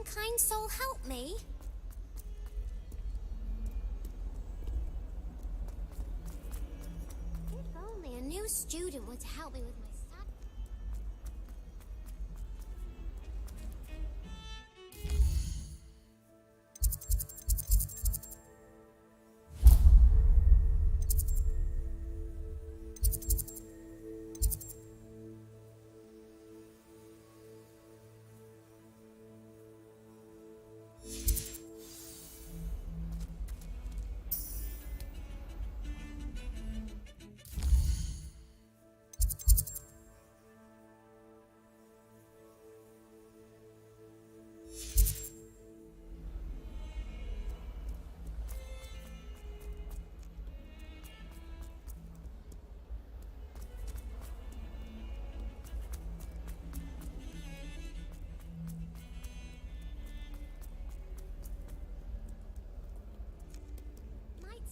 kind soul help me? If only a new student would help me with my study.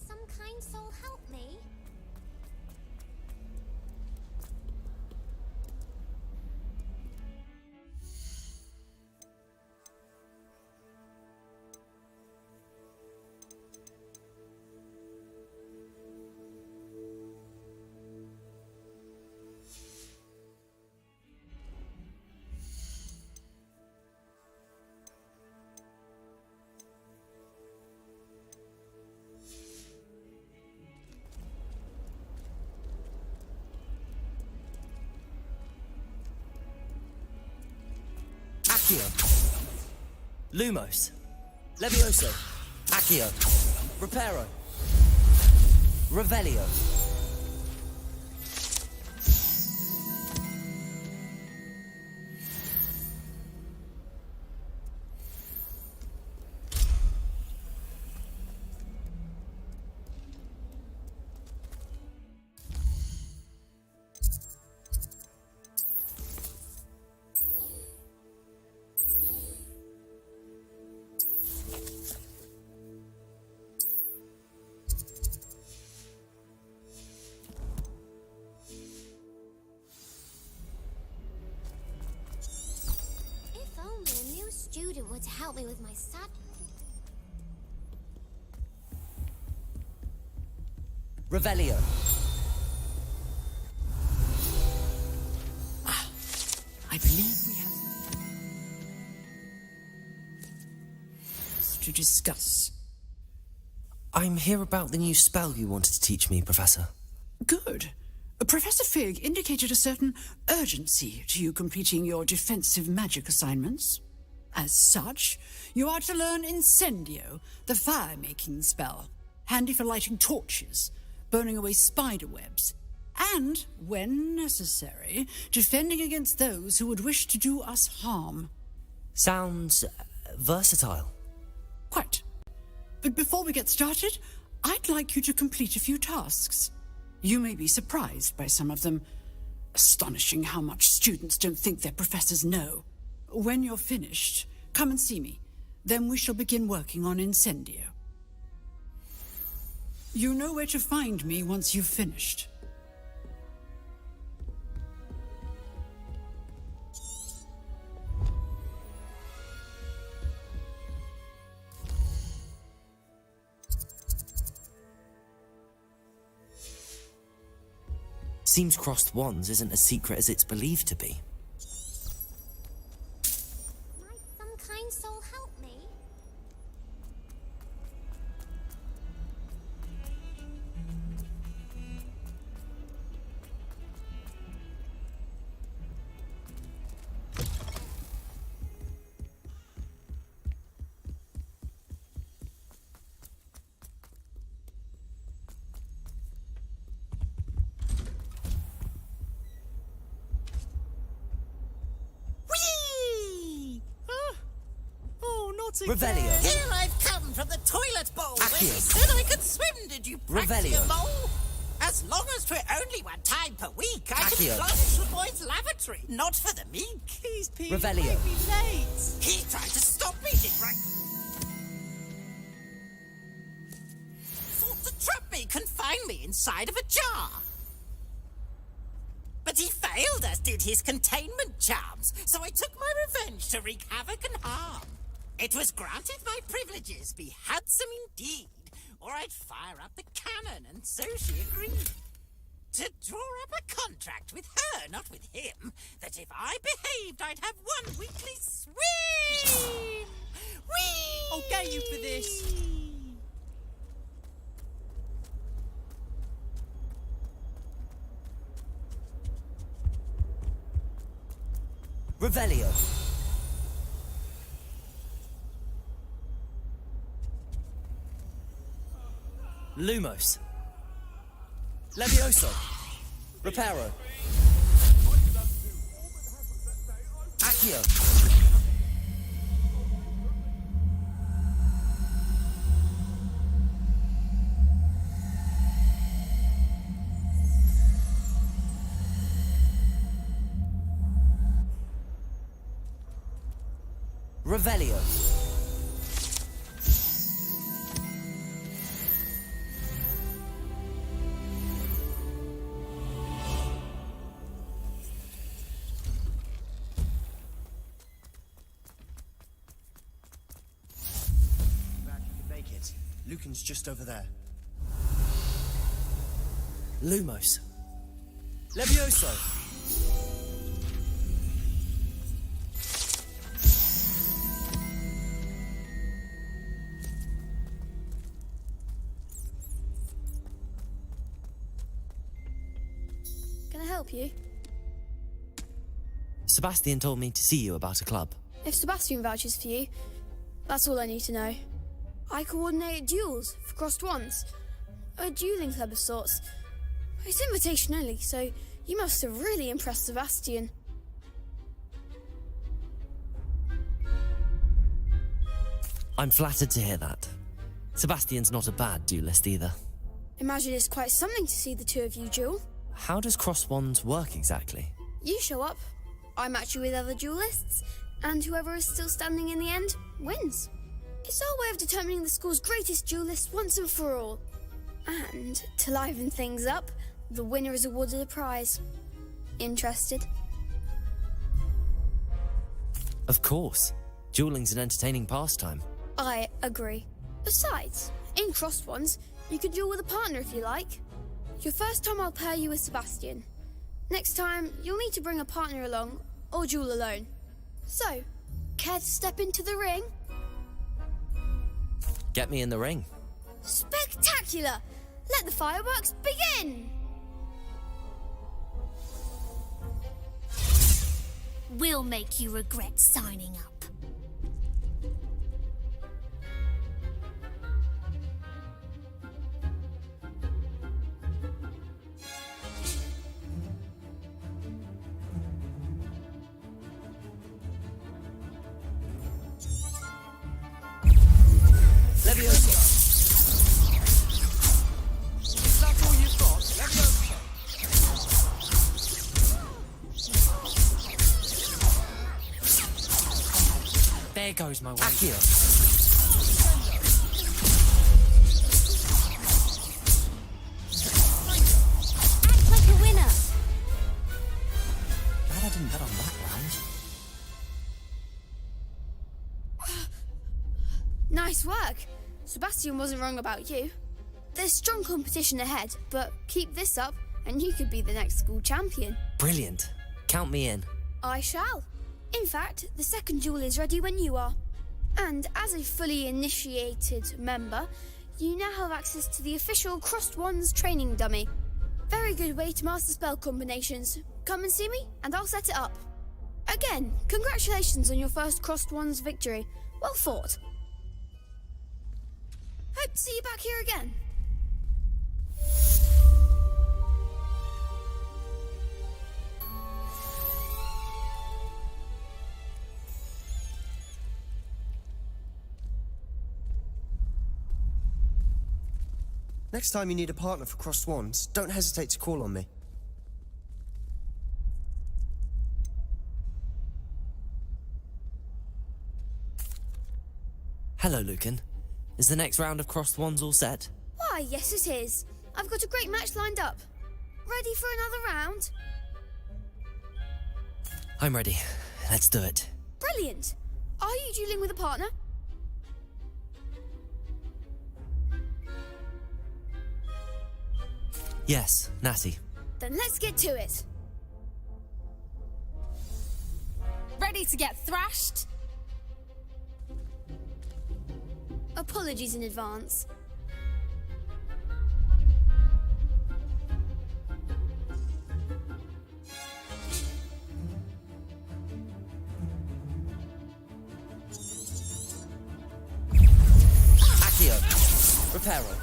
Some kind soul help me? Accio. Lumos. Levioso. Accio. Reparo. Revelio. Student would help me with my study. Revelio. I believe we have to discuss. I'm here about the new spell you wanted to teach me, Professor. Good. Professor Fig indicated a certain urgency to you completing your defensive magic assignments. As such, you are to learn Incendio, the fire-making spell, handy for lighting torches, burning away spider webs, and, when necessary, defending against those who would wish to do us harm. Sounds versatile. Quite. But before we get started, I'd like you to complete a few tasks. You may be surprised by some of them. Astonishing how much students don't think their professors know. When you're finished, come and see me. Then we shall begin working on Incendio. You know where to find me once you've finished. Seems crossed wands isn't as secret as it's believed to be. Might some kind soul help me? Revelio. Here I've come from the toilet bowl where Accio. you said I could swim, did you Revelio. mole? As long as 'twere only one time per week, I could Accio. plunge the boys' lavatory, not for the meek. Please, Pete, Revelio. might be late. He tried to stop me, did right? Thought to trap me, confine me inside of a jar. But he failed, as did his containment charms, so I took my revenge to wreak havoc and harm. It was granted my privileges be handsome indeed, or I'd fire up the cannon, and so she agreed. To draw up a contract with her, not with him, that if I behaved, I'd have one weekly swim! Whee! I'll get you for this. Revelio. Lumos. Levioso. Reparo. Accio. Revelio. Make it. Lucan's just over there. Lumos. Levioso. Can I help you? Sebastian told me to see you about a club. If Sebastian vouches for you, that's all I need to know. I coordinate duels for crossed wands. A dueling club of sorts. It's invitation only, so you must have really impressed Sebastian. I'm flattered to hear that. Sebastian's not a bad duelist either. Imagine it's quite something to see the two of you duel. How does cross wands work exactly? You show up, I match you with other duelists, and whoever is still standing in the end wins. It's our way of determining the school's greatest duelist once and for all. And, to liven things up, the winner is awarded a prize. Interested? Of course. Dueling's an entertaining pastime. I agree. Besides, in crossed ones, you could duel with a partner if you like. Your first time I'll pair you with Sebastian. Next time, you'll need to bring a partner along, or duel alone. So, care to step into the ring? Get me in the ring. Spectacular! Let the fireworks begin! We'll make you regret signing up. Levioso. Is that all you've got? Levioso. There goes my way. Accio. Act like a winner. Glad I didn't bet on that round. Nice work. Sebastian wasn't wrong about you. There's strong competition ahead, but keep this up and you could be the next school champion. Brilliant. Count me in. I shall. In fact, the second duel is ready when you are. And as a fully initiated member, you now have access to the official Crossed Wands training dummy. Very good way to master spell combinations. Come and see me and I'll set it up. Again, congratulations on your first Crossed Wands victory. Well fought. Hope to see you back here again. Next time you need a partner for crossed wands, don't hesitate to call on me. Hello, Lucan. Is the next round of crossed wands all set? Why, yes it is. I've got a great match lined up. Ready for another round? I'm ready. Let's do it. Brilliant. Are you dueling with a partner? Yes, Natty. Then let's get to it. Ready to get thrashed? Apologies in advance. Accio. Reparo.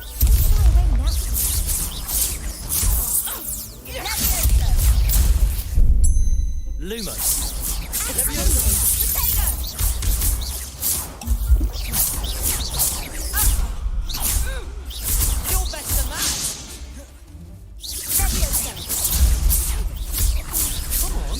Lumos. You're better than that. Come on.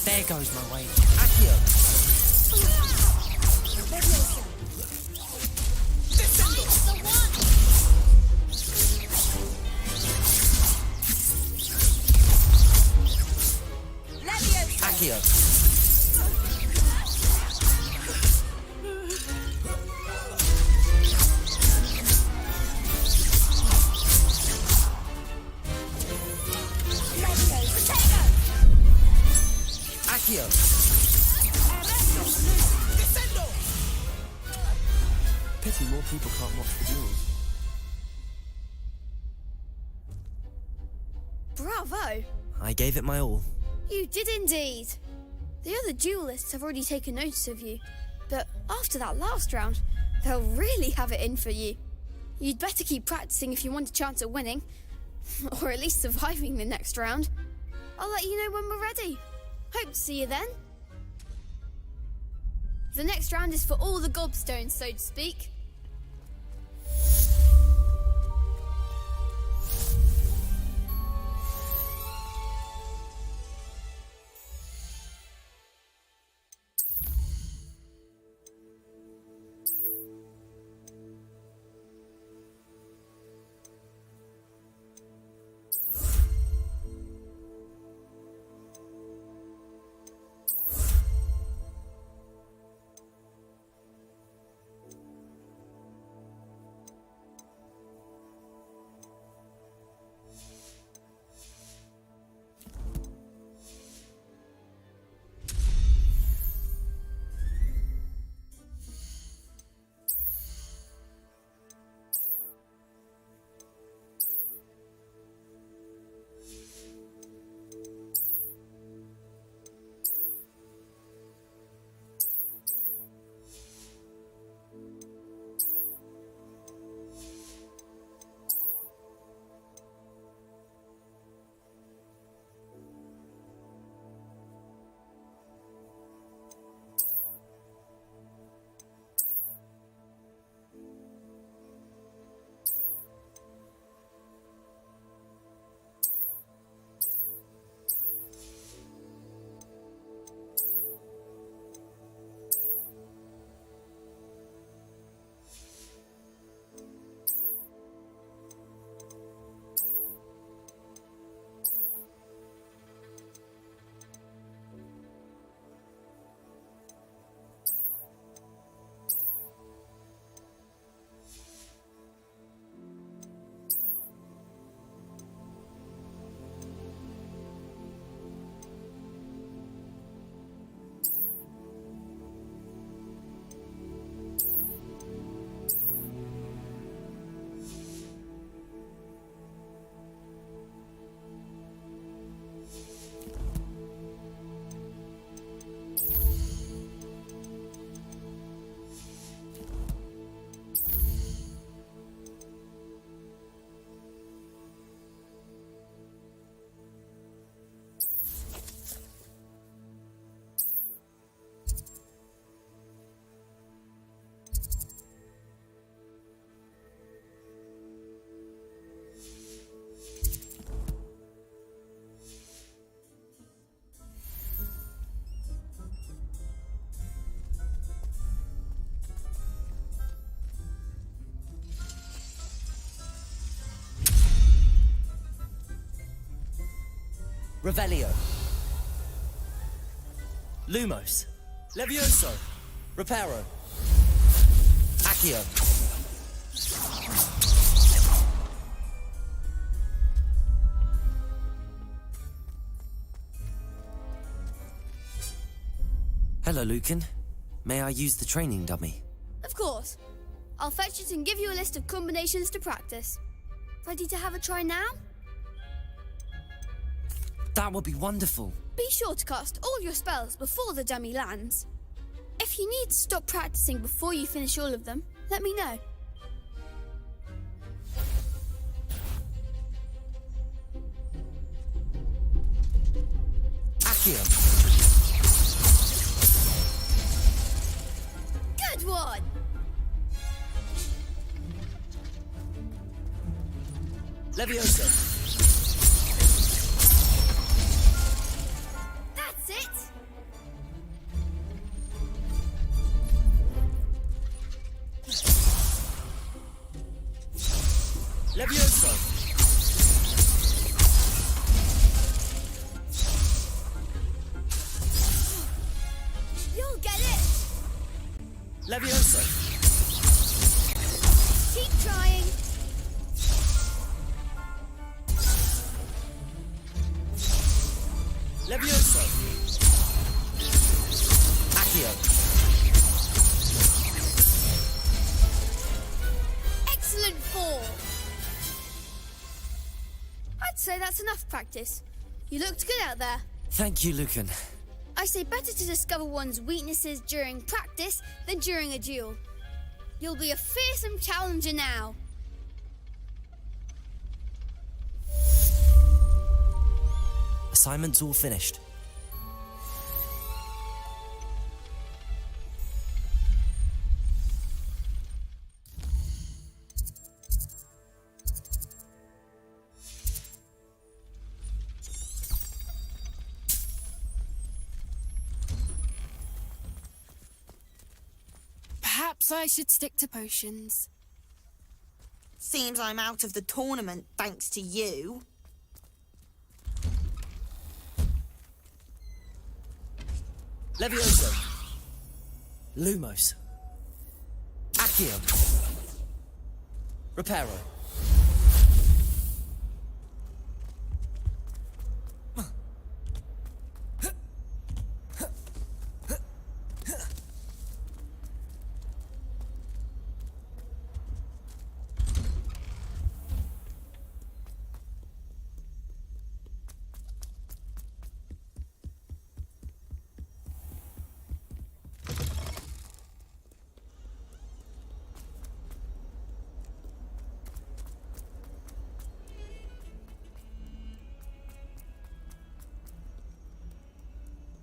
There goes my weight. Accio. Accio. Accio. Pity more people can't watch the duels. Bravo! I gave it my all. You did indeed. The other duelists have already taken notice of you, but after that last round, they'll really have it in for you. You'd better keep practicing if you want a chance at winning, or at least surviving the next round. I'll let you know when we're ready. Hope to see you then. The next round is for all the gobstones, so to speak. Revelio. Lumos. Levioso. Reparo. Accio. Hello, Lucan. May I use the training dummy? Of course. I'll fetch it and give you a list of combinations to practice. Ready to have a try now? That would be wonderful. Be sure to cast all your spells before the dummy lands. If you need to stop practicing before you finish all of them, let me know. Accio. Good one! Levioso. That's it! Levioso. You'll get it! Levioso. Keep trying. Levioso. Accio. Excellent fall. I'd say that's enough practice. You looked good out there. Thank you, Lucan. I say better to discover one's weaknesses during practice than during a duel. You'll be a fearsome challenger now. Assignment's all finished. Perhaps I should stick to potions. Seems I'm out of the tournament thanks to you. Levioso. Lumos. Accio. Reparo.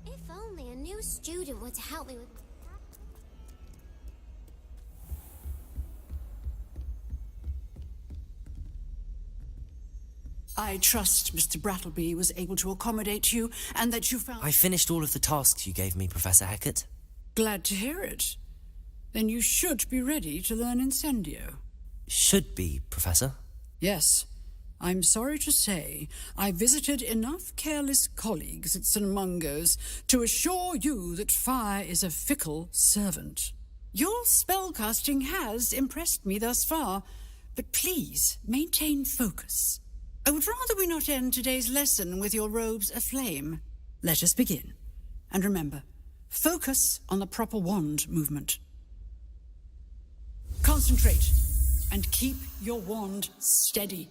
If only a new student were to help me with... I trust Mr. Brattleby was able to accommodate you and that you found... I finished all of the tasks you gave me, Professor Hecat. Glad to hear it. Then you should be ready to learn Incendio. Should be, Professor. Yes. I'm sorry to say I visited enough careless colleagues at St. Mungo's to assure you that fire is a fickle servant. Your spellcasting has impressed me thus far, but please maintain focus. I would rather we not end today's lesson with your robes aflame. Let us begin. And remember, focus on the proper wand movement. Concentrate and keep your wand steady.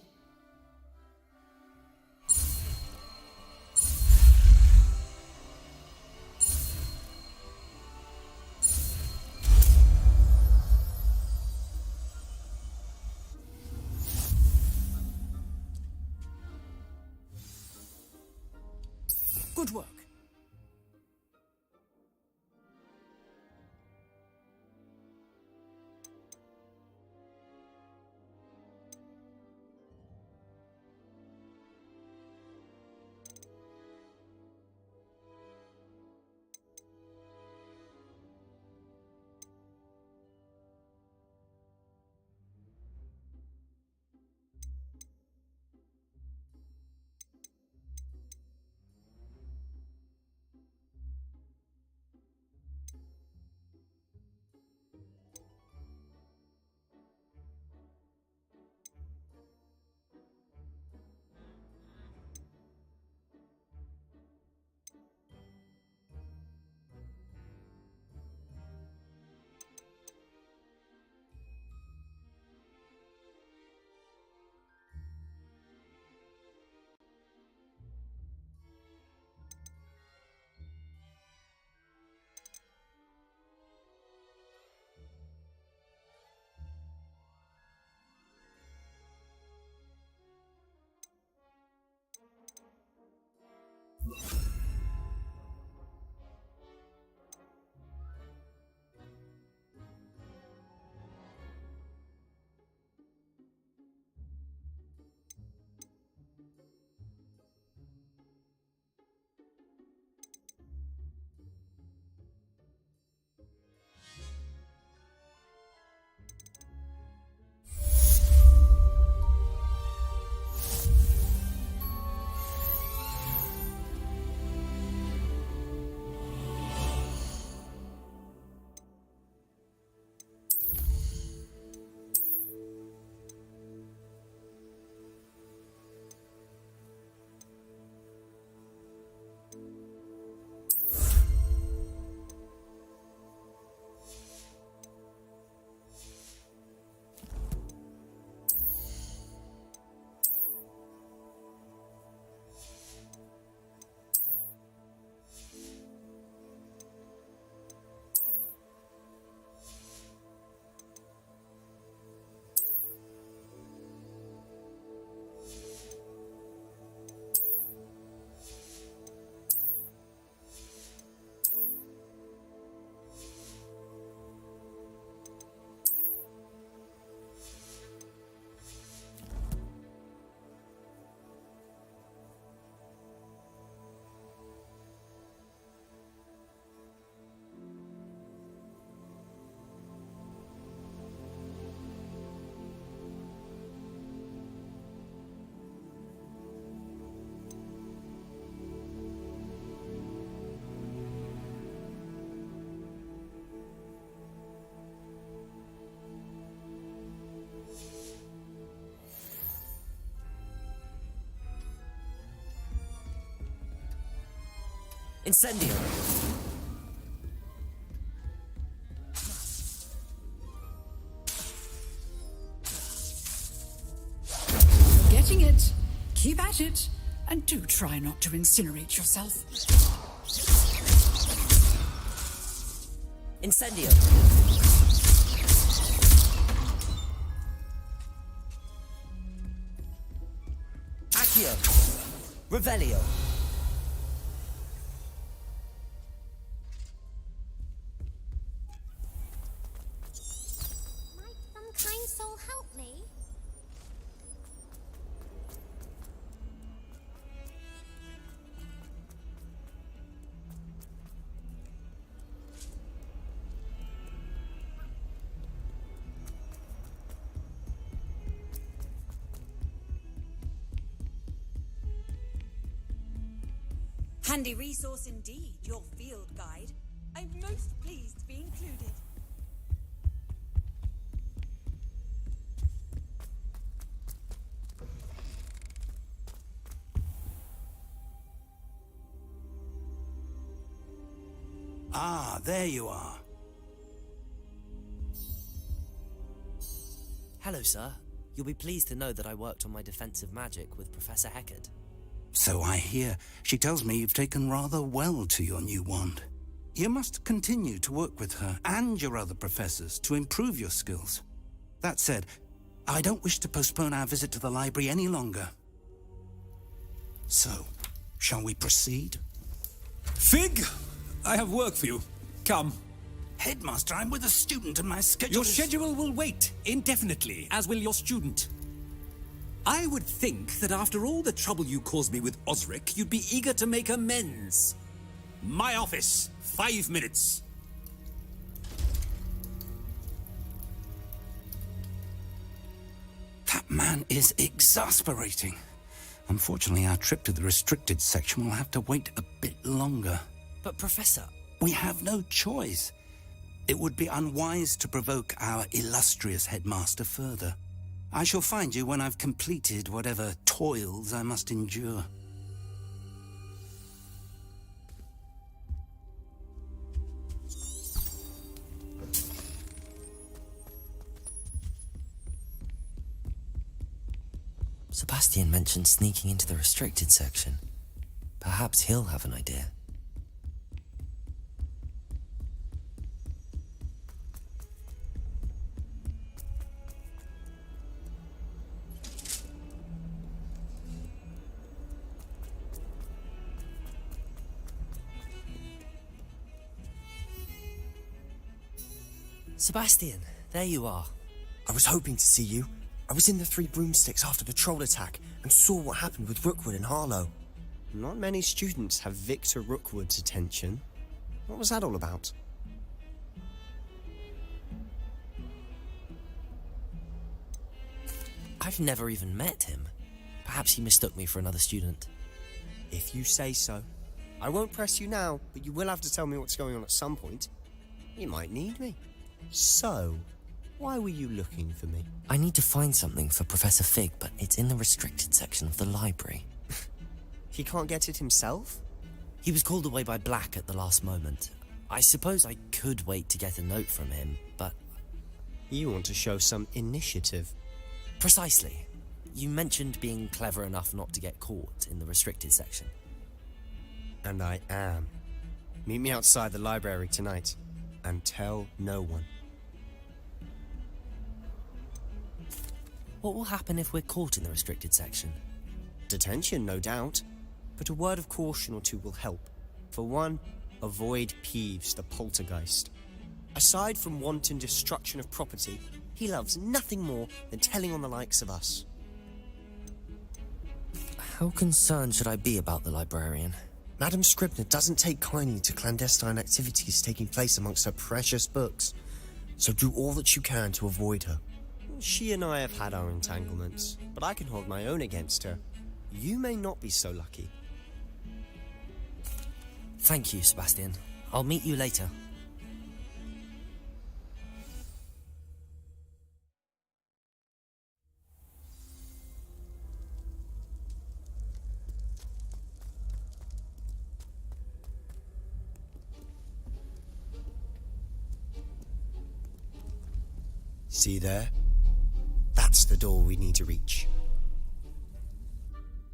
Good work. Incendio! Getting it. Keep at it. And do try not to incinerate yourself. Incendio! Accio! Revelio! Might some kind soul help me? Handy resource indeed, your field guide. I'm most pleased to be included. Ah, there you are. Hello, sir. You'll be pleased to know that I worked on my defensive magic with Professor Heckard. So I hear. She tells me you've taken rather well to your new wand. You must continue to work with her and your other professors to improve your skills. That said, I don't wish to postpone our visit to the library any longer. So, shall we proceed? Fig! I have work for you. Come. Headmaster, I'm with a student and my schedule Your is... schedule will wait indefinitely, as will your student. I would think that after all the trouble you caused me with Osric, you'd be eager to make amends. My office, 5 minutes. That man is exasperating. Unfortunately, our trip to the restricted section will have to wait a bit longer. But, Professor... We have no choice. It would be unwise to provoke our illustrious headmaster further. I shall find you when I've completed whatever toils I must endure. Sebastian mentioned sneaking into the restricted section. Perhaps he'll have an idea. Sebastian, there you are. I was hoping to see you. I was in the Three Broomsticks after the troll attack and saw what happened with Rookwood and Harlow. Not many students have Victor Rookwood's attention. What was that all about? I've never even met him. Perhaps he mistook me for another student. If you say so. I won't press you now, but you will have to tell me what's going on at some point. You might need me. So, why were you looking for me? I need to find something for Professor Fig, but it's in the restricted section of the library. He can't get it himself? He was called away by Black at the last moment. I suppose I could wait to get a note from him, but... You want to show some initiative. Precisely. You mentioned being clever enough not to get caught in the restricted section. And I am. Meet me outside the library tonight, and tell no one. What will happen if we're caught in the restricted section? Detention, no doubt. But a word of caution or two will help. For one, avoid Peeves, the poltergeist. Aside from wanton destruction of property, he loves nothing more than telling on the likes of us. How concerned should I be about the librarian? Madame Scribner doesn't take kindly to clandestine activities taking place amongst her precious books, so do all that you can to avoid her. She and I have had our entanglements, but I can hold my own against her. You may not be so lucky. Thank you, Sebastian. I'll meet you later. See there? That's the door we need to reach.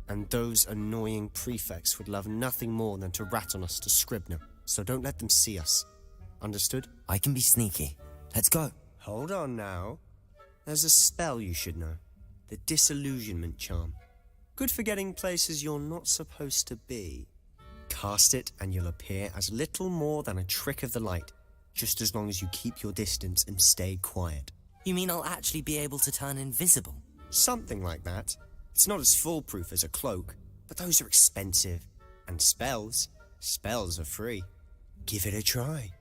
And those annoying prefects would love nothing more than to rat on us to Scribner, so don't let them see us. Understood? I can be sneaky. Let's go. Hold on now. There's a spell you should know. The Disillusionment Charm. Good for getting places you're not supposed to be. Cast it and you'll appear as little more than a trick of the light, just as long as you keep your distance and stay quiet. You mean I'll actually be able to turn invisible? Something like that. It's not as foolproof as a cloak, but those are expensive. And spells are free. Give it a try.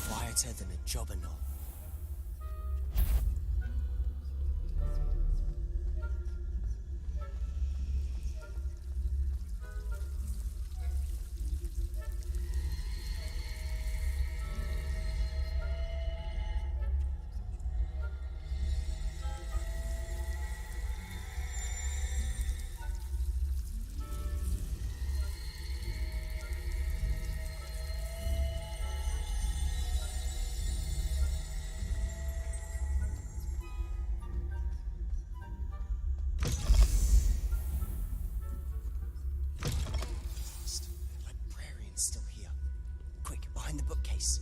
Quieter than a jobberknoll. Still here. Quick, behind the bookcase.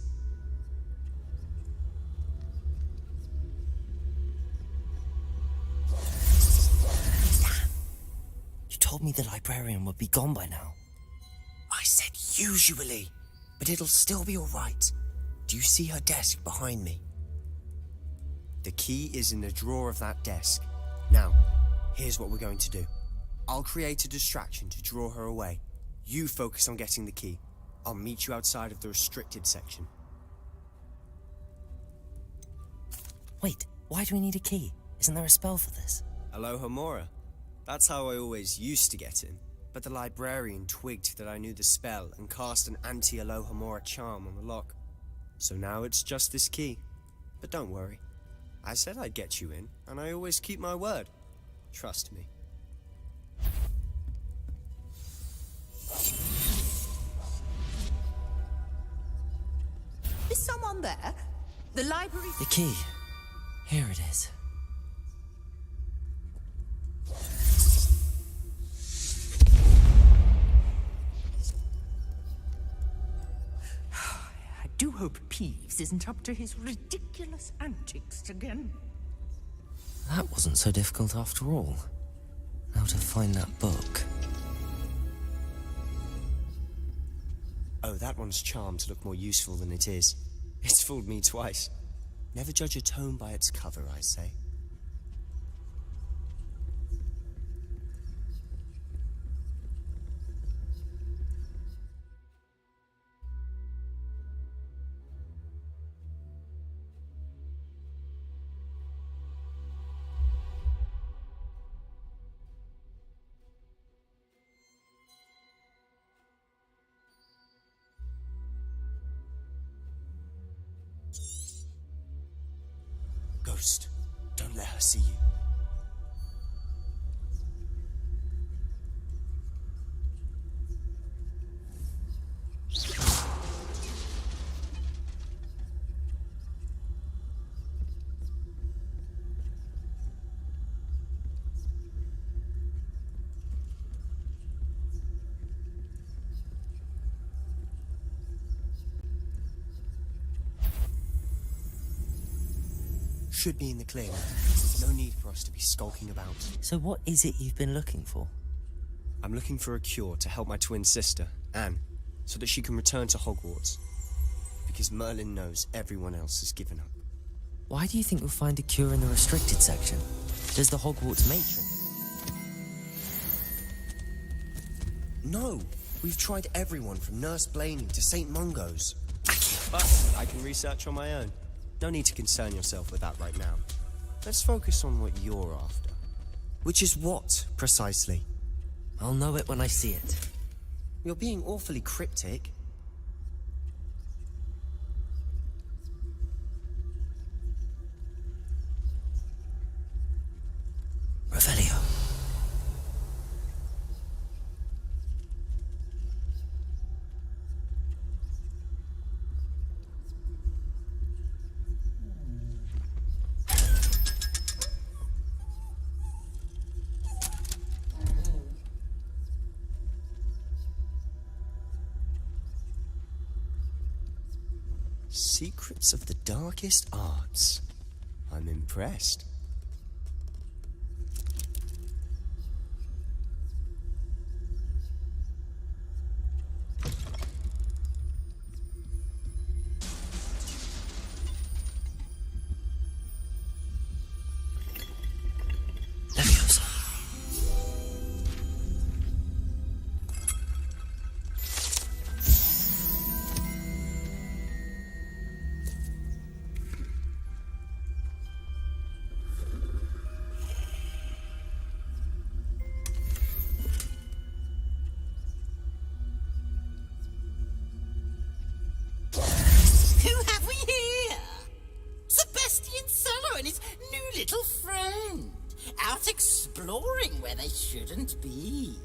Damn! You told me the librarian would be gone by now. I said usually, but it'll still be alright. Do you see her desk behind me? The key is in the drawer of that desk. Now, here's what we're going to do. I'll create a distraction to draw her away. You focus on getting the key. I'll meet you outside of the restricted section. Wait, why do we need a key? Isn't there a spell for this? Alohomora. That's how I always used to get in. But the librarian twigged that I knew the spell and cast an anti-Alohomora charm on the lock. So now it's just this key. But don't worry. I said I'd get you in, and I always keep my word. Trust me. Is someone there? The library... The key. Here it is. I do hope Peeves isn't up to his ridiculous antics again. That wasn't so difficult after all. How to find that book. Oh, that one's charmed to look more useful than it is. It's fooled me twice. Never judge a tome by its cover, I say. Ghost, don't let her see you. Should be in the clear. No need for us to be skulking about. So what is it you've been looking for? I'm looking for a cure to help my twin sister, Anne, so that she can return to Hogwarts. Because Merlin knows everyone else has given up. Why do you think you'll find a cure in the restricted section? Does the Hogwarts matron? No! We've tried everyone from Nurse Blaney to St. Mungo's. But I can research on my own. No need to concern yourself with that right now. Let's focus on what you're after. Which is what, precisely? I'll know it when I see it. You're being awfully cryptic. Revelio. Secrets of the darkest arts. I'm impressed. Leviosa. Who have we here? Sebastian Sallow and his new little friend. Out exploring where they shouldn't be.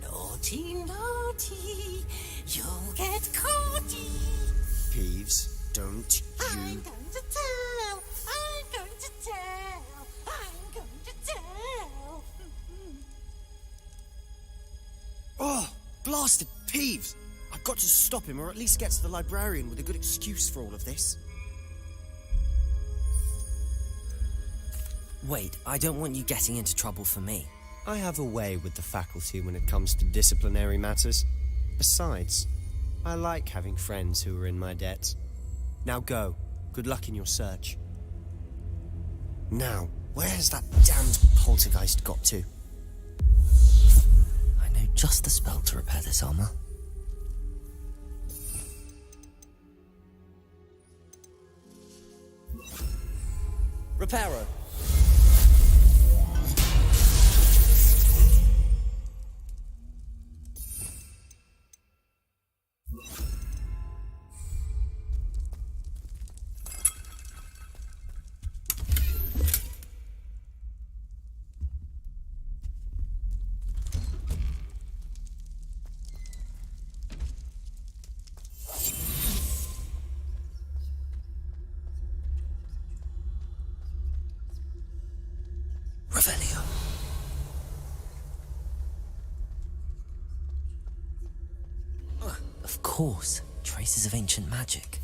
Naughty, naughty. You'll get caughty. Peeves, don't I'm you... going to tell. I'm going to tell. I'm going to tell. Oh, blasted Peeves! I've got to stop him, or at least get to the librarian with a good excuse for all of this. Wait, I don't want you getting into trouble for me. I have a way with the faculty when it comes to disciplinary matters. Besides, I like having friends who are in my debt. Now go. Good luck in your search. Now, where has that damned poltergeist got to? I know just the spell to repair this armor. Reparo. Revelio. Of course, traces of ancient magic.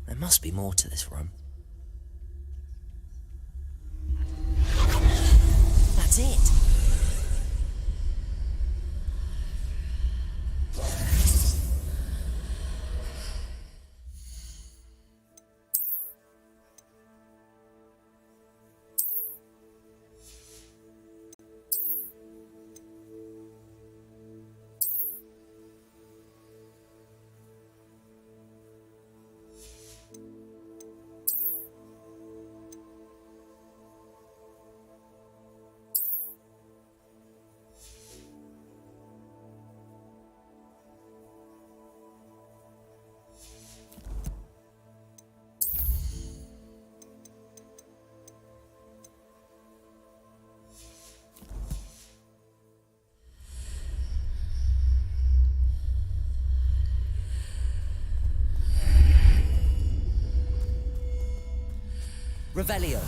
There must be more to this room. That's it. Revelio.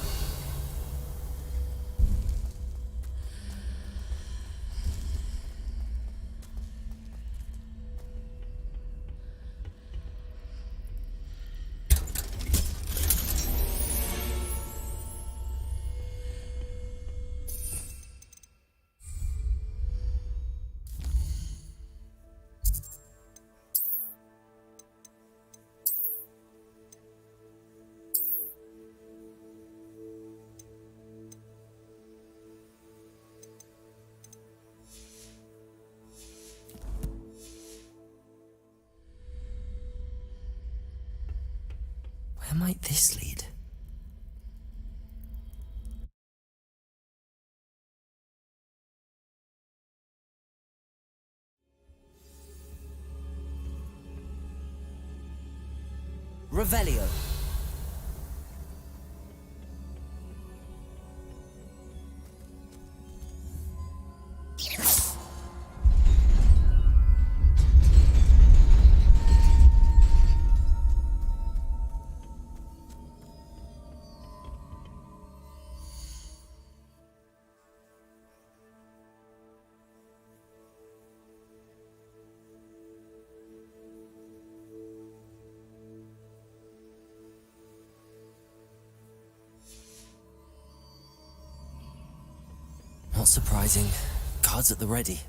Where might this lead? Revelio. Not surprising. Cards at the ready.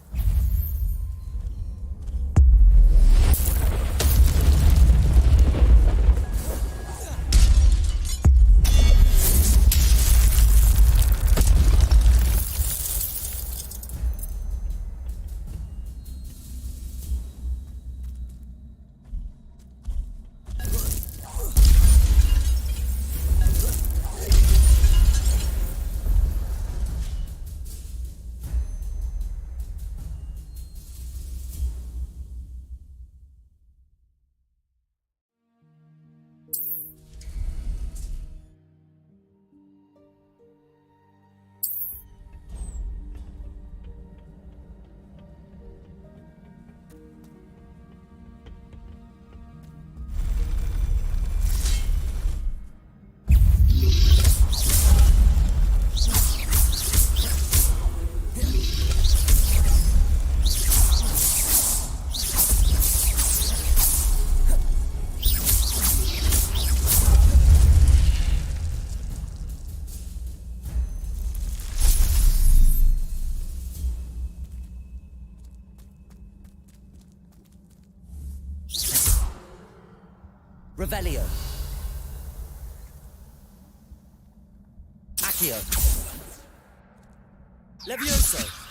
Revelio. Accio. Levioso.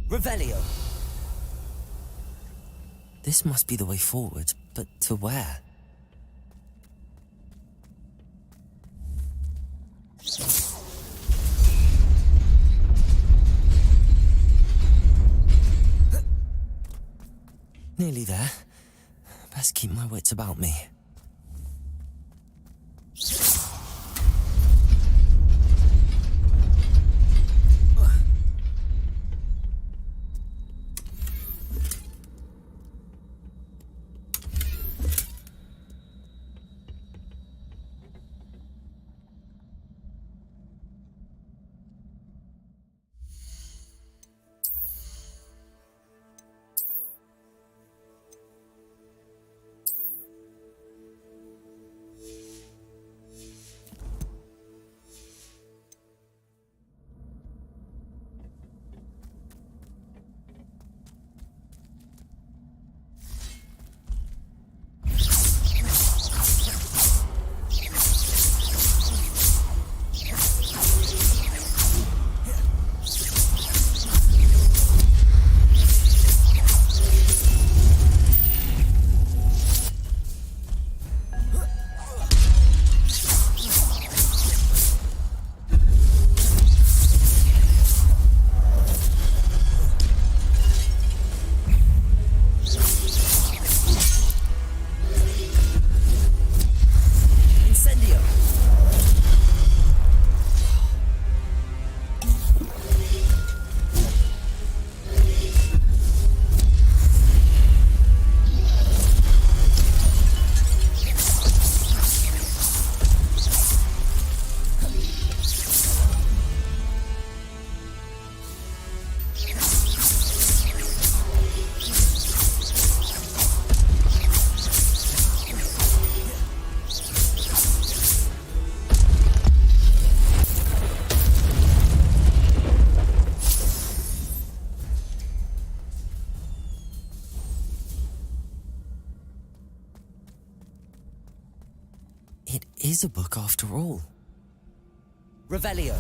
Revelio. This must be the way forward, but to where? Nearly there. Best keep my wits about me. is a book after all. Revelio.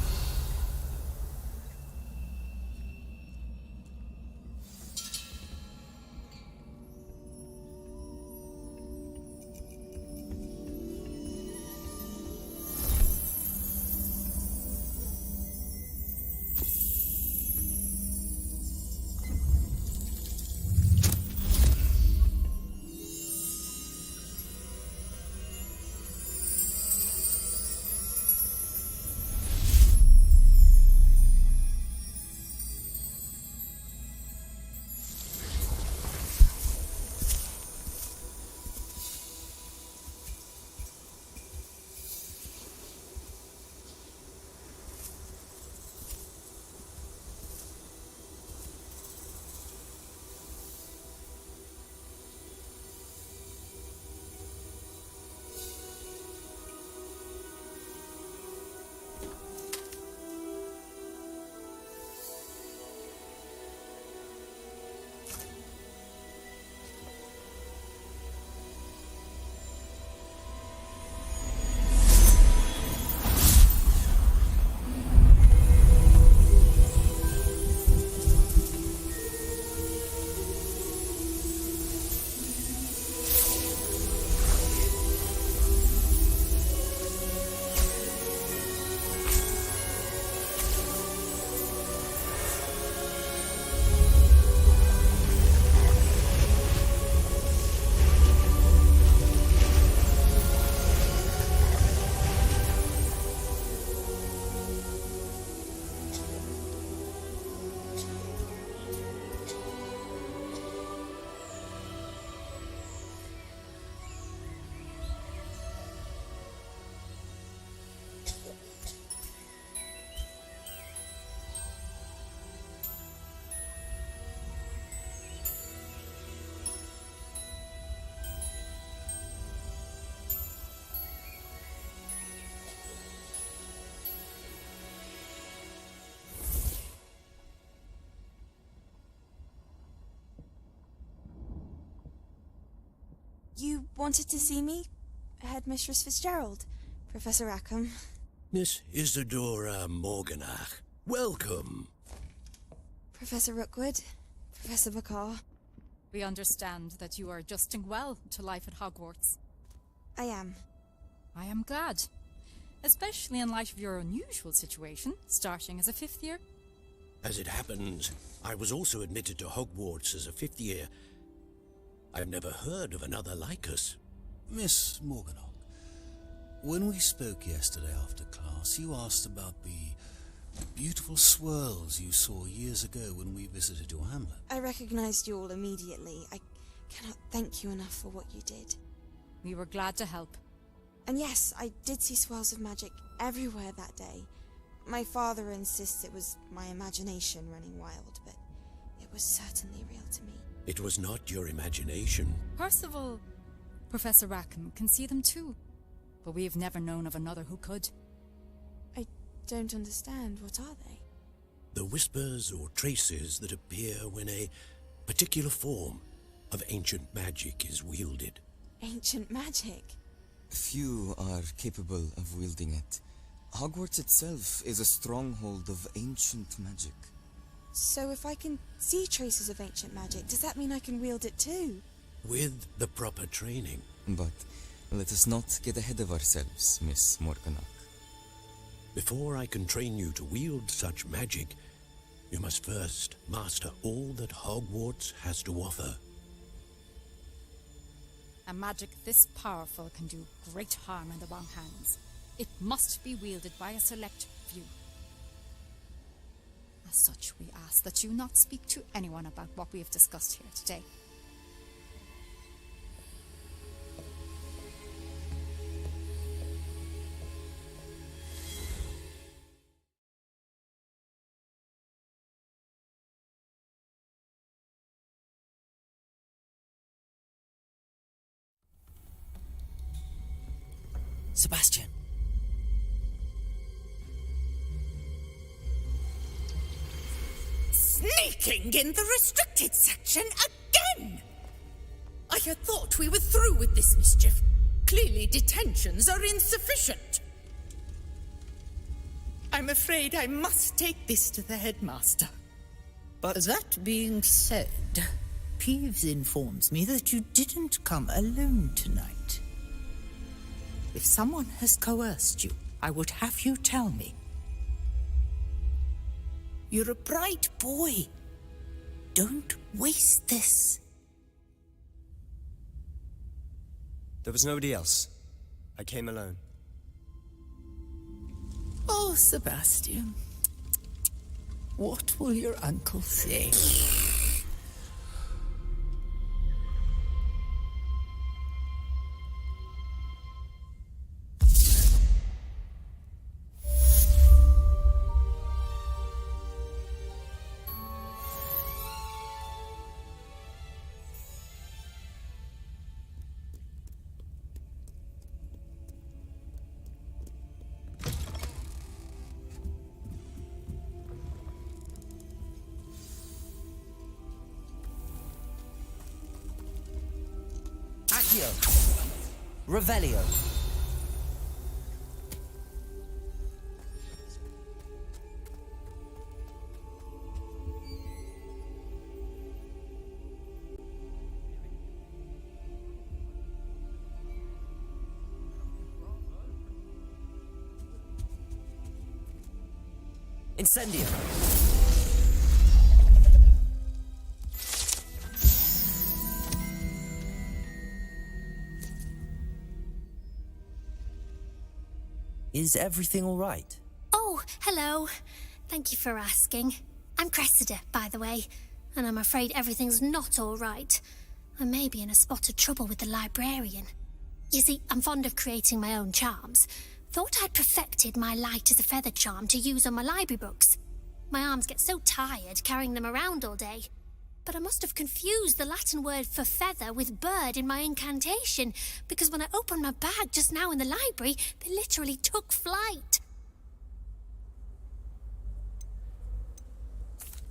You wanted to see me? Headmistress Fitzgerald, Professor Rackham. Miss Isadora Morganach, welcome. Professor Rookwood, Professor McCaw. We understand that you are adjusting well to life at Hogwarts. I am. I am glad. Especially in light of your unusual situation, starting as a 5th year. As it happens, I was also admitted to Hogwarts as a 5th year. I've never heard of another like us. Miss Morganach, when we spoke yesterday after class, you asked about the beautiful swirls you saw years ago when we visited your hamlet. I recognized you all immediately. I cannot thank you enough for what you did. We were glad to help. And yes, I did see swirls of magic everywhere that day. My father insists it was my imagination running wild, but it was certainly real to me. It was not your imagination. Percival, Professor Rackham can see them too, but we have never known of another who could. I don't understand. What are they? The whispers or traces that appear when a particular form of ancient magic is wielded. Ancient magic? Few are capable of wielding it. Hogwarts itself is a stronghold of ancient magic. So if I can see traces of ancient magic, does that mean I can wield it too? With the proper training. But let us not get ahead of ourselves, Miss Morganach. Before I can train you to wield such magic, you must first master all that Hogwarts has to offer. A magic this powerful can do great harm in the wrong hands. It must be wielded by a select few. As such, we ask that you not speak to anyone about what we have discussed here today. Sebastian. Sneaking in the restricted section again! I had thought we were through with this mischief. Clearly, detentions are insufficient. I'm afraid I must take this to the headmaster. But that being said, Peeves informs me that you didn't come alone tonight. If someone has coerced you, I would have you tell me. You're a bright boy. Don't waste this. There was nobody else. I came alone. Oh, Sebastian. What will your uncle say? Accio. Revelio. Incendio. Is everything all right? Oh, hello. Thank you for asking. I'm Cressida, by the way, and I'm afraid everything's not all right. I may be in a spot of trouble with the librarian. You see, I'm fond of creating my own charms. Thought I'd perfected my light as a feather charm to use on my library books. My arms get so tired carrying them around all day. But I must have confused the Latin word for feather with bird in my incantation, because when I opened my bag just now in the library, they literally took flight.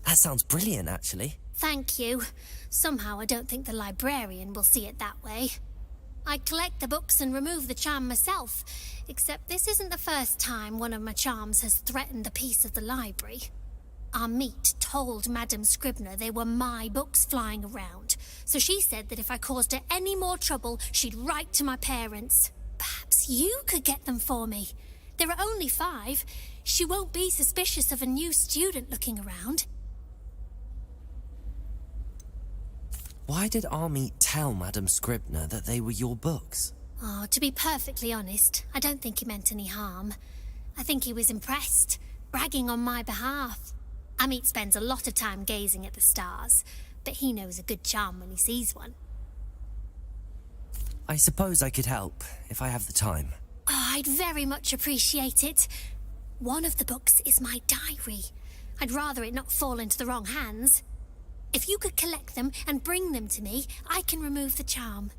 That sounds brilliant, actually. Thank you. Somehow I don't think the librarian will see it that way. I collect the books and remove the charm myself, except this isn't the first time one of my charms has threatened the peace of the library. Our meet told Madame Scribner they were my books flying around, so she said that if I caused her any more trouble, she'd write to my parents. Perhaps you could get them for me. There are only 5. She won't be suspicious of a new student looking around. Why did Army tell Madame Scribner that they were your books? Oh, to be perfectly honest, I don't think he meant any harm. I think he was impressed, bragging on my behalf. Amit spends a lot of time gazing at the stars, but he knows a good charm when he sees one. I suppose I could help, if I have the time. Oh, I'd very much appreciate it. One of the books is my diary. I'd rather it not fall into the wrong hands. If you could collect them and bring them to me, I can remove the charm.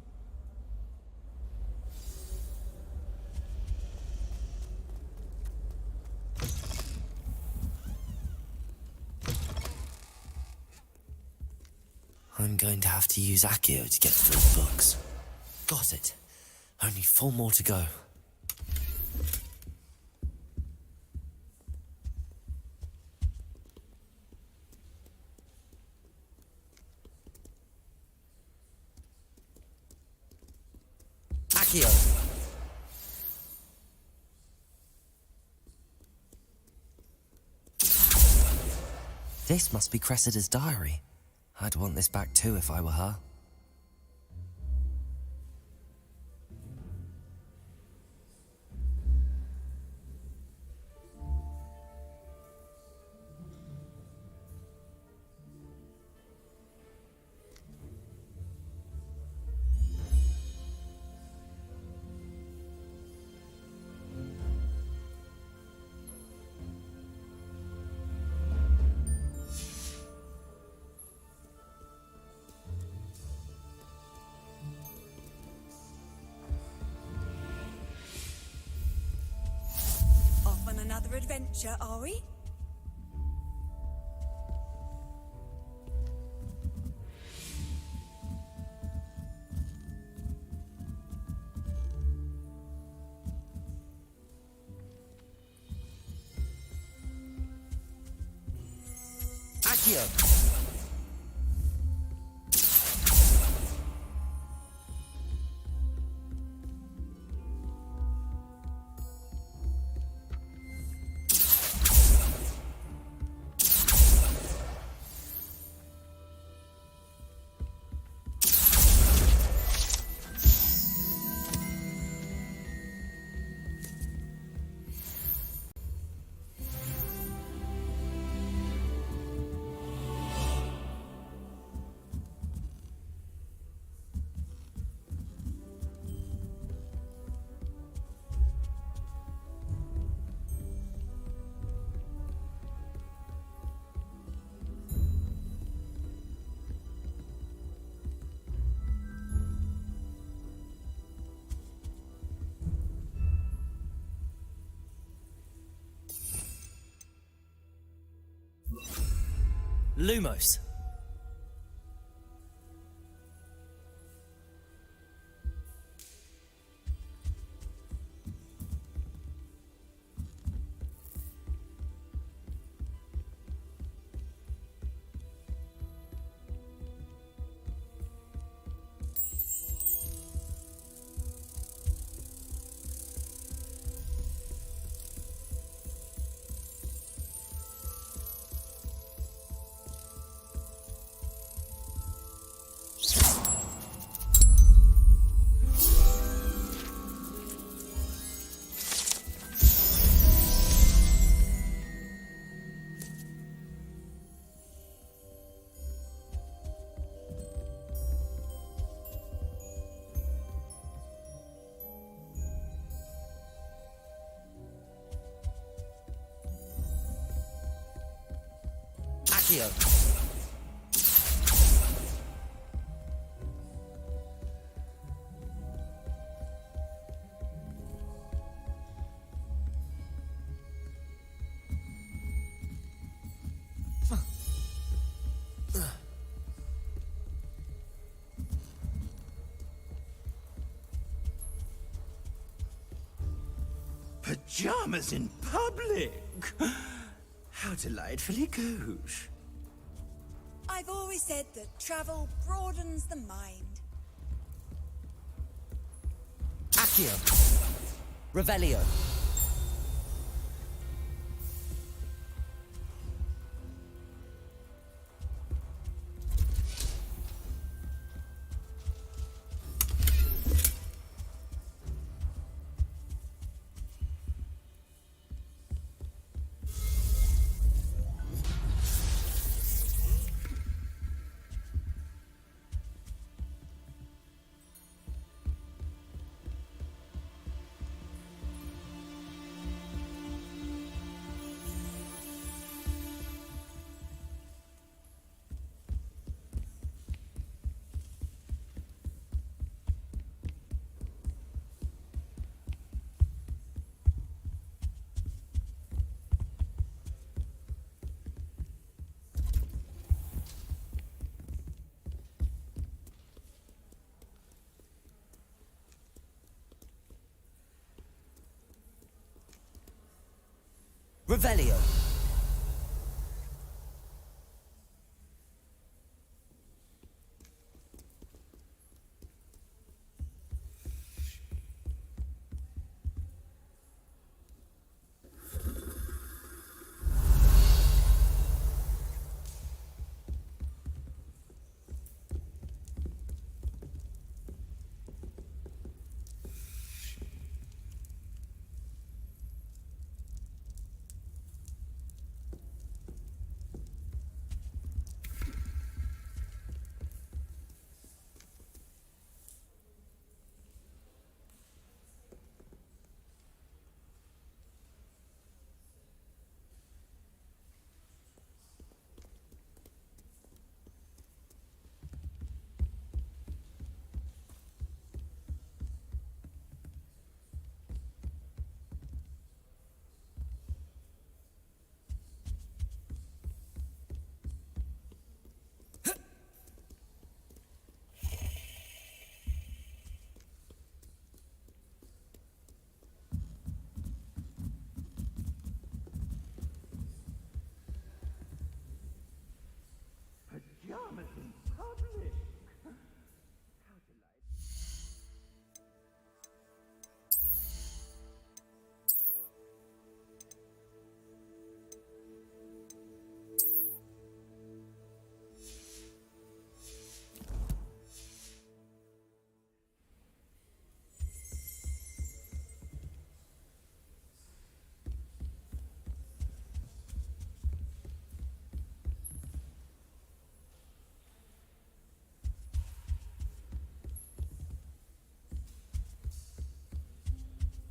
I'm going to have to use Accio to get to those books. Got it. Only 4 more to go. Accio. This must be Cressida's diary. I'd want this back too if I were her. Off on another adventure, are we? Accio! Lumos. Accio. Pajamas in public? How delightfully gauche. I've always said that travel broadens the mind. Accio. Revelio. Revelio.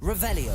Revelio.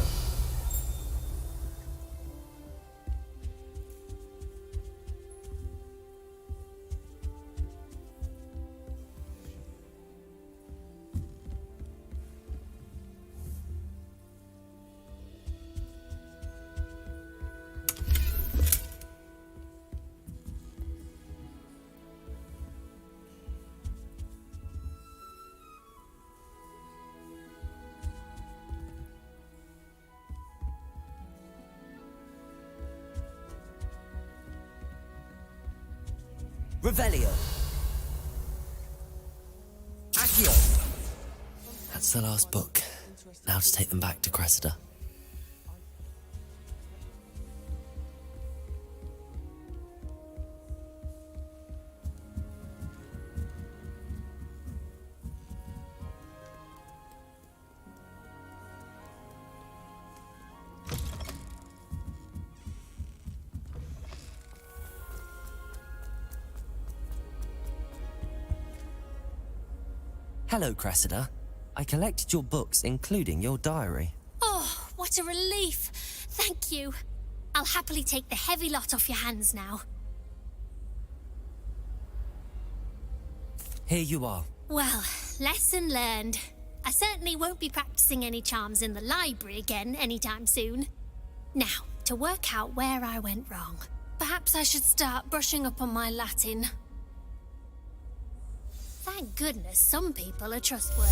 Revelio. Accio. That's the last book. Now to take them back to Cressida. Hello, Cressida. I collected your books, including your diary. Oh, what a relief. Thank you. I'll happily take the heavy lot off your hands now. Here you are. Well, lesson learned. I certainly won't be practicing any charms in the library again anytime soon. Now, to work out where I went wrong. Perhaps I should start brushing up on my Latin. Thank goodness some people are trustworthy.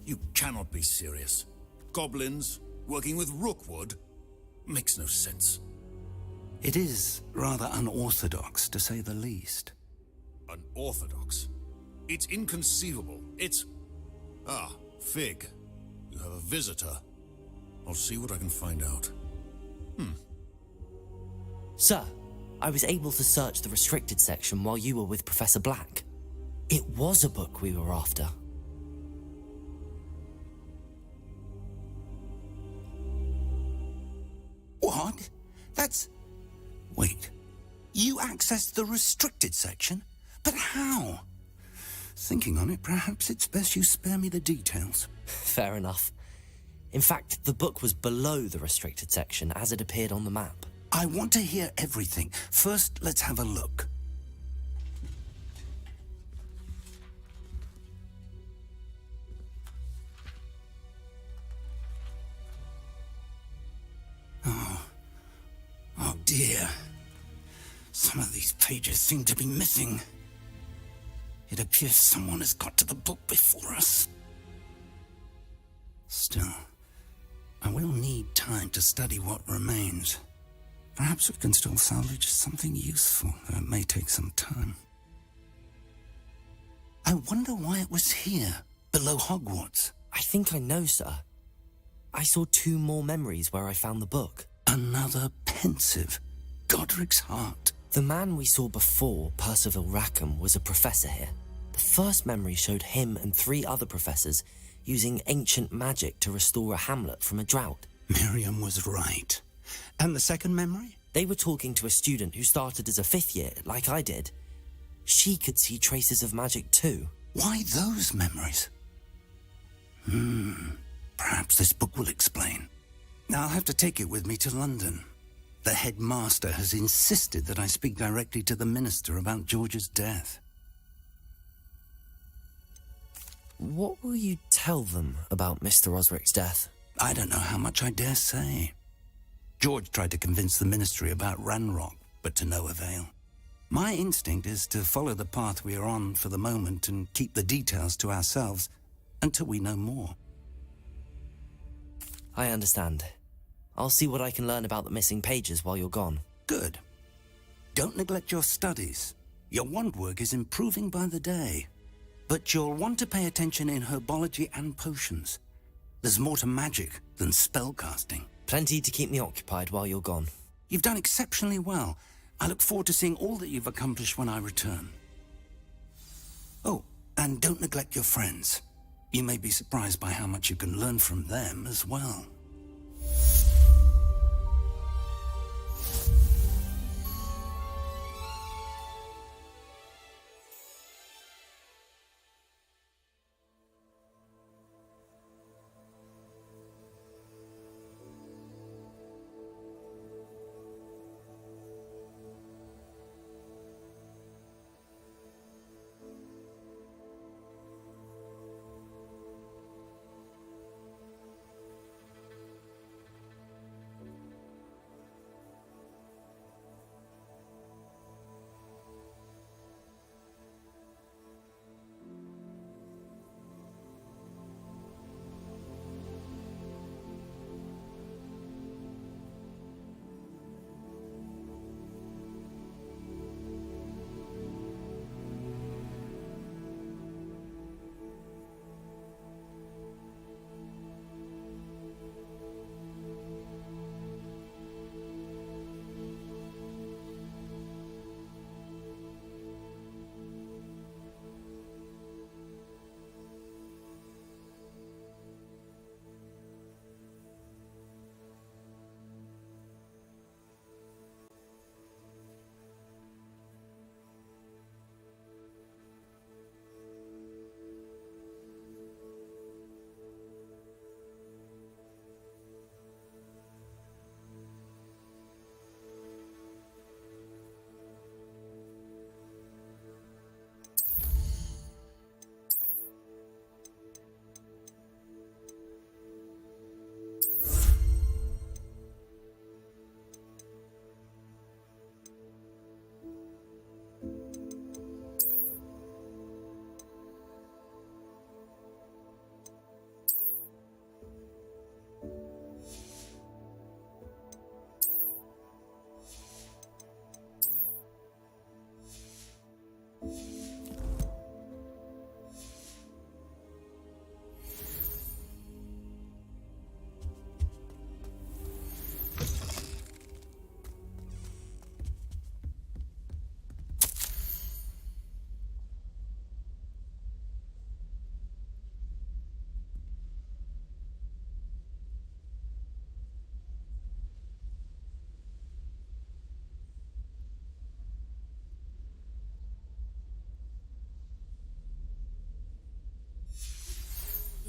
You cannot be serious. Goblins working with Rookwood? Makes no sense. It is rather unorthodox, to say the least. Unorthodox? It's inconceivable. It's... Ah, Fig. You have a visitor. I'll see what I can find out. Sir, I was able to search the restricted section while you were with Professor Black. It was a book we were after. What? That's... Wait. You accessed the restricted section? But how? Thinking on it, perhaps it's best you spare me the details. Fair enough. In fact, the book was below the restricted section as it appeared on the map. I want to hear everything. First, let's have a look. Oh dear. Some of these pages seem to be missing. It appears someone has got to the book before us. Still, I will need time to study what remains. Perhaps we can still salvage something useful, though it may take some time. I wonder why it was here, below Hogwarts. I think I know, sir. I saw 2 more memories where I found the book. Another pensive. Godric's heart. The man we saw before, Percival Rackham, was a professor here. The first memory showed him and 3 other professors using ancient magic to restore a hamlet from a drought. Miriam was right. And the second memory? They were talking to a student who started as a 5th year, like I did. She could see traces of magic too. Why those memories? Perhaps this book will explain. I'll have to take it with me to London. The headmaster has insisted that I speak directly to the minister about George's death. What will you tell them about Mr. Osric's death? I don't know how much I dare say. George tried to convince the ministry about Ranrock, but to no avail. My instinct is to follow the path we are on for the moment and keep the details to ourselves until we know more. I understand. I'll see what I can learn about the missing pages while you're gone. Good. Don't neglect your studies. Your wand work is improving by the day. But you'll want to pay attention in herbology and potions. There's more to magic than spellcasting. Plenty to keep me occupied while you're gone. You've done exceptionally well. I look forward to seeing all that you've accomplished when I return. Oh, and don't neglect your friends. You may be surprised by how much you can learn from them as well.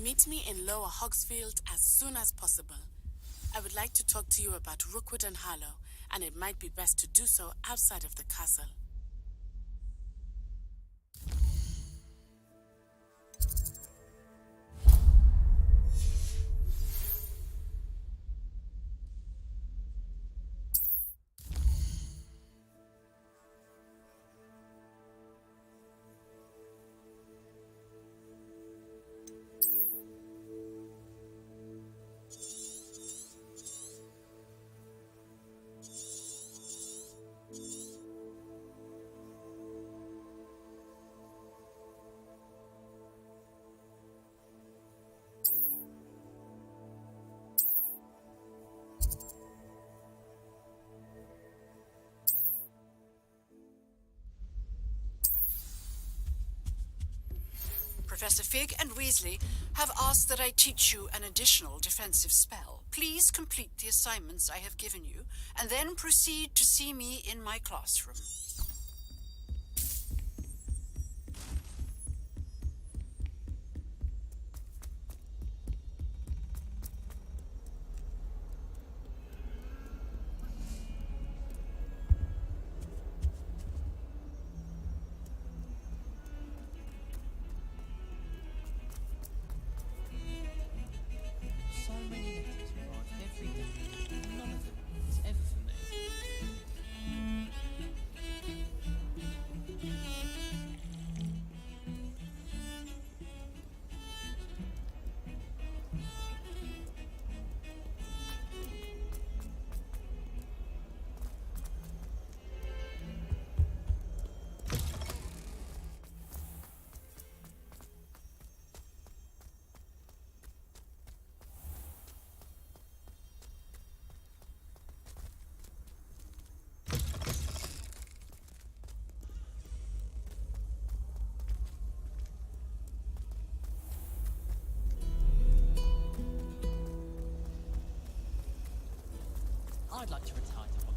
Meet me in Lower Hogsfield as soon as possible. I would like to talk to you about Rookwood and Harlow, and it might be best to do so outside of the castle. Professor Fig and Weasley have asked that I teach you an additional defensive spell. Please complete the assignments I have given you, and then proceed to see me in my classroom. So many letters arrive every day. None of them is ever for me. I'd like to retire to Hogwarts.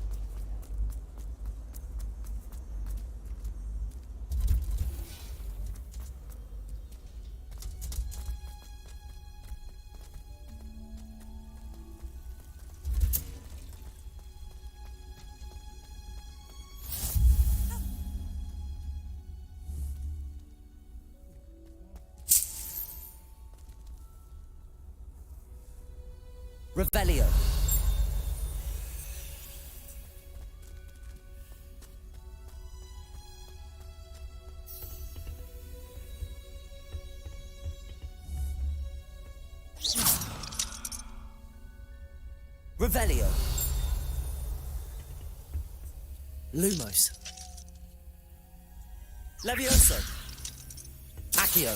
Revelio. Revelio. Lumos. Levioso. Accio.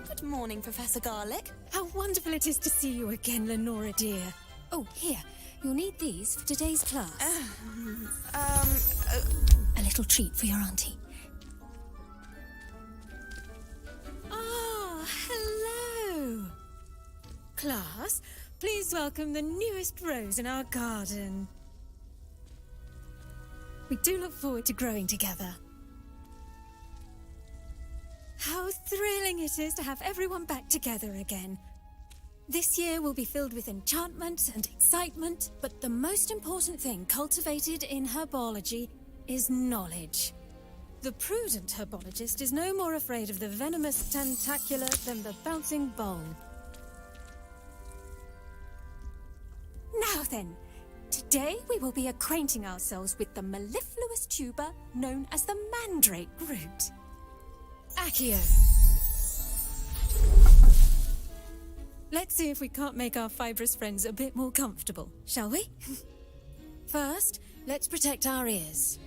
Good morning, Professor Garlick. How wonderful it is to see you again, Lenora dear. Oh, here. You'll need these for today's class. A little treat for your auntie. Ah, hello. Class, please welcome the newest rose in our garden. We do look forward to growing together. How thrilling it is to have everyone back together again. This year will be filled with enchantment and excitement, but the most important thing cultivated in herbology is knowledge. The prudent herbologist is no more afraid of the venomous tentacula than the bouncing bowl. Now then, today we will be acquainting ourselves with the mellifluous tuber known as the mandrake root. Accio. Let's see if we can't make our fibrous friends a bit more comfortable, shall we? First, let's protect our ears.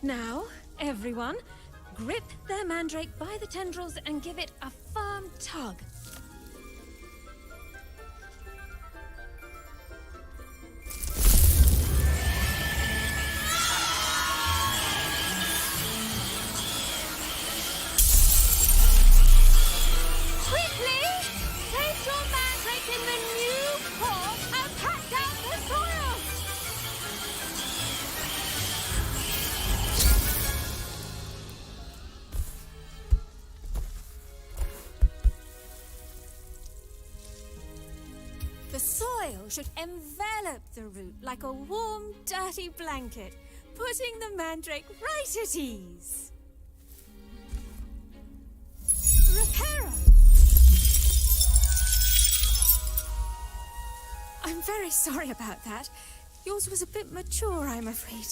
Now, everyone, grip their mandrake by the tendrils and give it a firm tug. The soil should envelop the root like a warm, dirty blanket, putting the mandrake right at ease. Reparo! I'm very sorry about that. Yours was a bit mature, I'm afraid.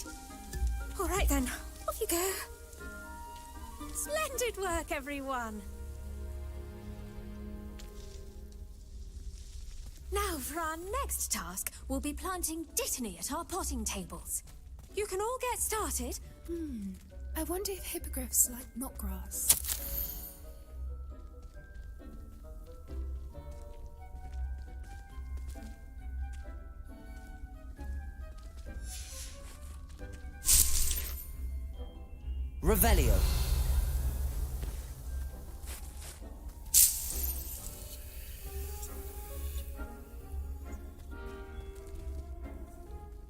All right then, off you go. Splendid work, everyone. Now, for our next task, we'll be planting dittany at our potting tables. You can all get started. I wonder if hippogriffs like knotgrass. Revelio.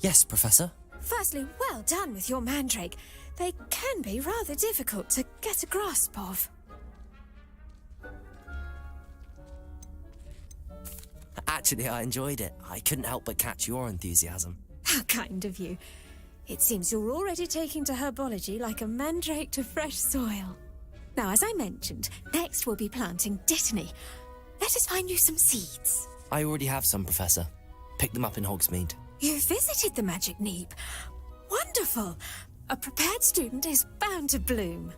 Yes, Professor? Firstly, well done with your mandrake. They can be rather difficult to get a grasp of. Actually, I enjoyed it. I couldn't help but catch your enthusiasm. How kind of you. It seems you're already taking to herbology like a mandrake to fresh soil. Now, as I mentioned, next we'll be planting dittany. Let us find you some seeds. I already have some, Professor. Picked them up in Hogsmeade. You visited the Magic Neep. Wonderful. A prepared student is bound to bloom.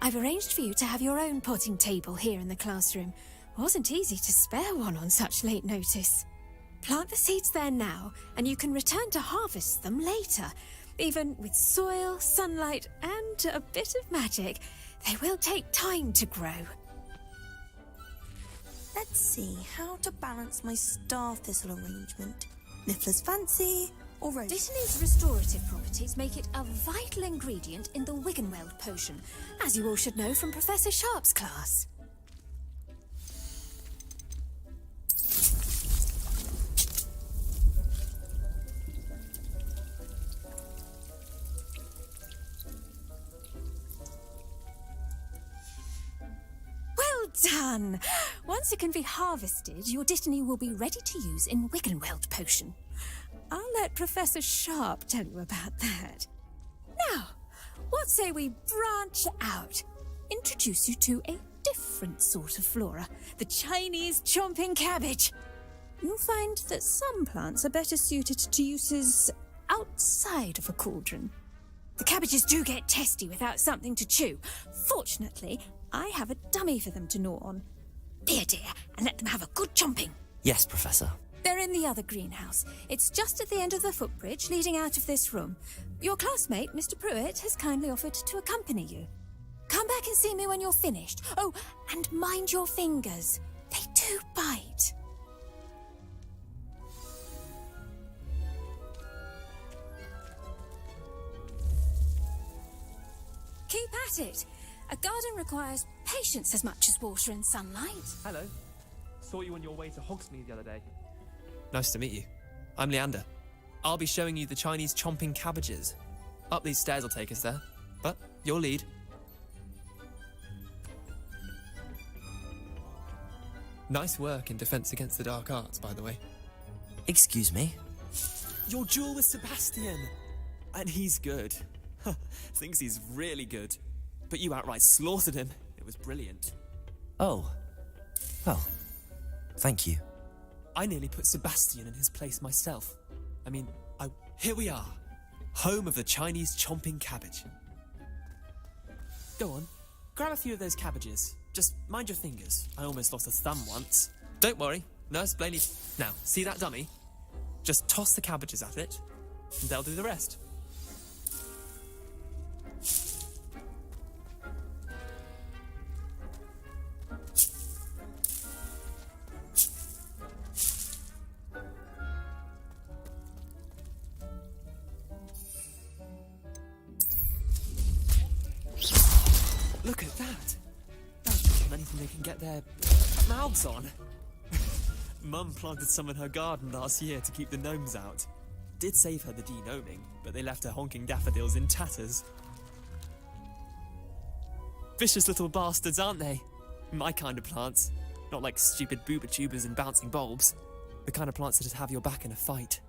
I've arranged for you to have your own potting table here in the classroom. Wasn't easy to spare one on such late notice. Plant the seeds there now, and you can return to harvest them later. Even with soil, sunlight, and a bit of magic, they will take time to grow. Let's see how to balance my star thistle arrangement. Niffler's fancy or rose? Dittany's restorative properties make it a vital ingredient in the Wiggenweld potion, as you all should know from Professor Sharp's class. Well done! Once it can be harvested, your dittany will be ready to use in Wiggenweld potion. I'll let Professor Sharp tell you about that. Now, what say we branch out? Introduce you to a different sort of flora, the Chinese chomping cabbage. You'll find that some plants are better suited to uses outside of a cauldron. The cabbages do get testy without something to chew. Fortunately, I have a dummy for them to gnaw on. Be a dear and let them have a good chomping. Yes, Professor. They're in the other greenhouse. It's just at the end of the footbridge leading out of this room. Your classmate, Mr. Pruitt, has kindly offered to accompany you. Come back and see me when you're finished. Oh, and mind your fingers. They do bite. Keep at it. A garden requires patience as much as water and sunlight. Hello. Saw you on your way to Hogsmeade the other day. Nice to meet you. I'm Leander. I'll be showing you the Chinese chomping cabbages. Up these stairs will take us there, but your lead. Nice work in Defense Against the Dark Arts, by the way. Excuse me? Your duel with Sebastian! And he's good. Thinks he's really good. But you outright slaughtered him. It was brilliant. Oh. Well, thank you. I nearly put Sebastian in his place myself. Here we are. Home of the Chinese chomping cabbage. Go on, grab a few of those cabbages. Just mind your fingers. I almost lost a thumb once. Don't worry, Nurse Blaney. Now, see that dummy? Just toss the cabbages at it, and they'll do the rest. Look at that! That's just anything they can get their mouths on. Mum planted some in her garden last year to keep the gnomes out. Did save her the de-gnoming, but they left her honking daffodils in tatters. Vicious little bastards, aren't they? My kind of plants. Not like stupid booba tubers and bouncing bulbs. The kind of plants that'd have your back in a fight.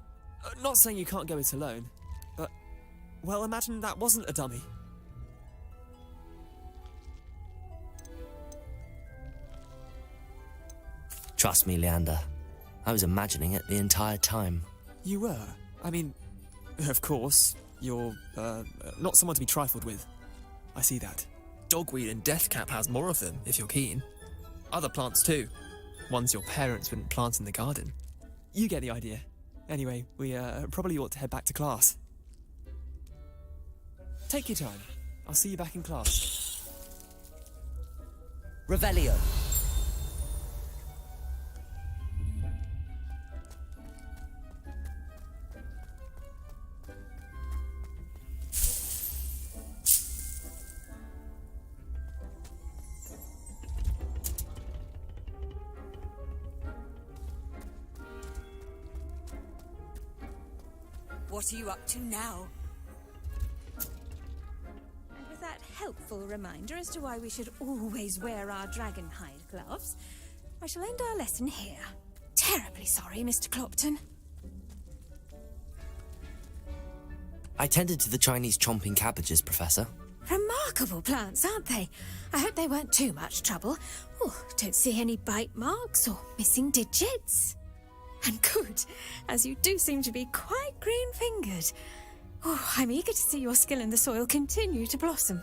Not saying you can't go it alone, but, well, imagine that wasn't a dummy. Trust me, Leander. I was imagining it the entire time. You were? Of course. You're, not someone to be trifled with. I see that. Dogweed and deathcap has more of them, if you're keen. Other plants, too. Ones your parents wouldn't plant in the garden. You get the idea. Anyway, we probably ought to head back to class. Take your time. I'll see you back in class. Revelio. What are you up to now? And with that helpful reminder as to why we should always wear our dragonhide gloves, I shall end our lesson here. Terribly sorry, Mr. Clopton. I tended to the Chinese chomping cabbages, Professor. Remarkable plants, aren't they? I hope they weren't too much trouble. Oh, don't see any bite marks or missing digits. And good, as you do seem to be quite green-fingered. Oh, I'm eager to see your skill in the soil continue to blossom.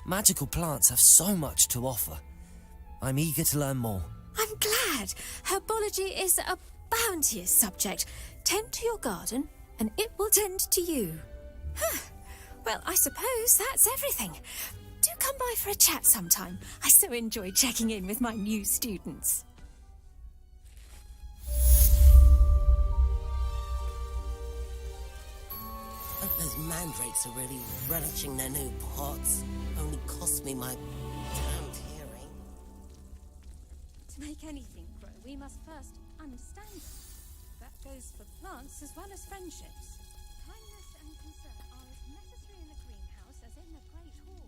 Magical plants have so much to offer. I'm eager to learn more. I'm glad. Herbology is a bounteous subject. Tend to your garden, and it will tend to you. Huh. Well, I suppose that's everything. Do come by for a chat sometime. I so enjoy checking in with my new students. Those mandrakes are really relishing their new pots. Only cost me my damned hearing. To make anything grow, we must first understand them. That goes for plants as well as friendships. Kindness and concern are as necessary in a greenhouse as in a great hall.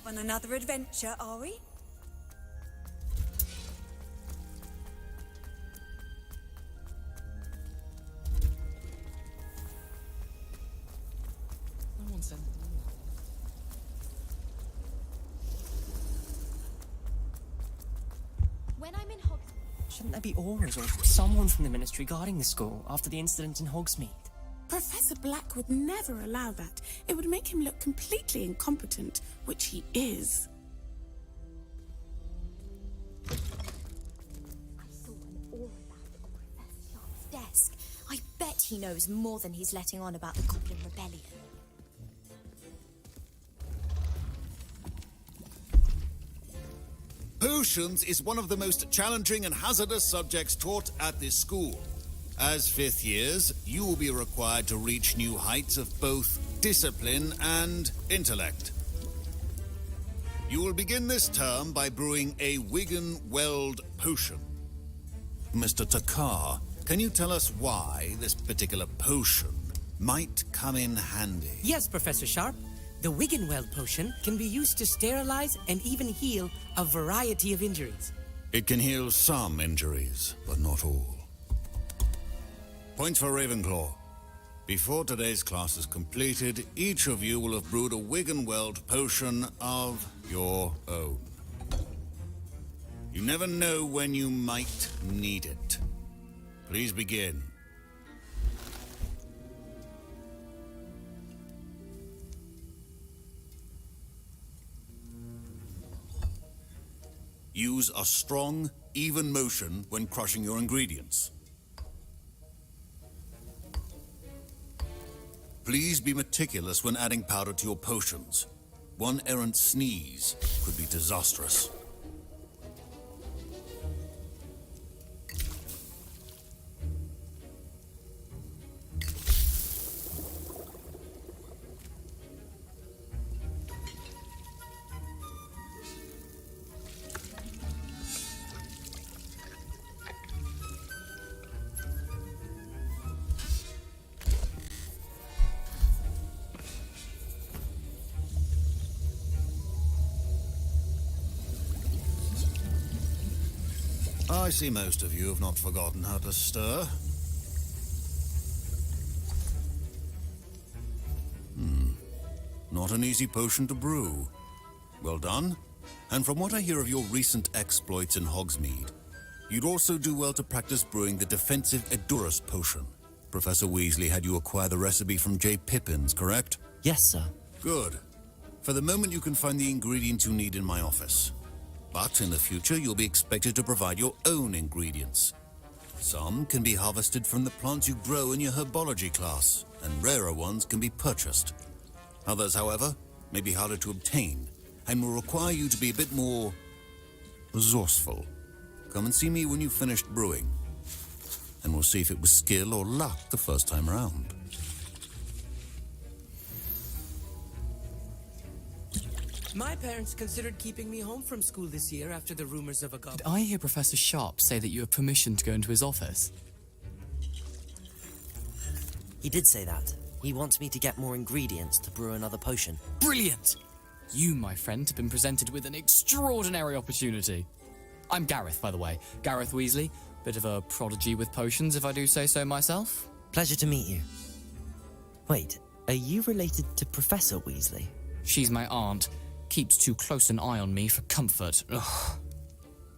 On another adventure, are we? No one sent them. When I'm in Hogsmeade... Shouldn't there be aurors or someone from the Ministry guarding the school after the incident in Hogsmeade? Professor Black would never allow that. It would make him look completely incompetent, which he is. I saw an aura lamp on Professor Sharp's desk. I bet he knows more than he's letting on about the Goblin Rebellion. Potions is one of the most challenging and hazardous subjects taught at this school. As fifth years, you will be required to reach new heights of both discipline and intellect. You will begin this term by brewing a Wigan-Weld potion. Mr. Takar, can you tell us why this particular potion might come in handy? Yes, Professor Sharp. The Wigan-Weld potion can be used to sterilize and even heal a variety of injuries. It can heal some injuries, but not all. Points for Ravenclaw. Before today's class is completed, each of you will have brewed a Wigan-Weld potion of your own. You never know when you might need it. Please begin. Use a strong, even motion when crushing your ingredients. Please be meticulous when adding powder to your potions. One errant sneeze could be disastrous. I see most of you have not forgotten how to stir. Not an easy potion to brew. Well done. And from what I hear of your recent exploits in Hogsmeade, you'd also do well to practice brewing the defensive Edurus potion. Professor Weasley had you acquire the recipe from J. Pippins, correct? Yes, sir. Good. For the moment, you can find the ingredients you need in my office. But in the future, you'll be expected to provide your own ingredients. Some can be harvested from the plants you grow in your herbology class, and rarer ones can be purchased. Others, however, may be harder to obtain, and will require you to be a bit more resourceful. Come and see me when you've finished brewing, and we'll see if it was skill or luck the first time around. My parents considered keeping me home from school this year after the rumors of a Did I hear Professor Sharp say that you have permission to go into his office? He did say that. He wants me to get more ingredients to brew another potion. Brilliant! You, my friend, have been presented with an extraordinary opportunity. I'm Gareth, by the way. Gareth Weasley. Bit of a prodigy with potions, if I do say so myself. Pleasure to meet you. Wait, are you related to Professor Weasley? She's my aunt. Keeps too close an eye on me for comfort. Ugh.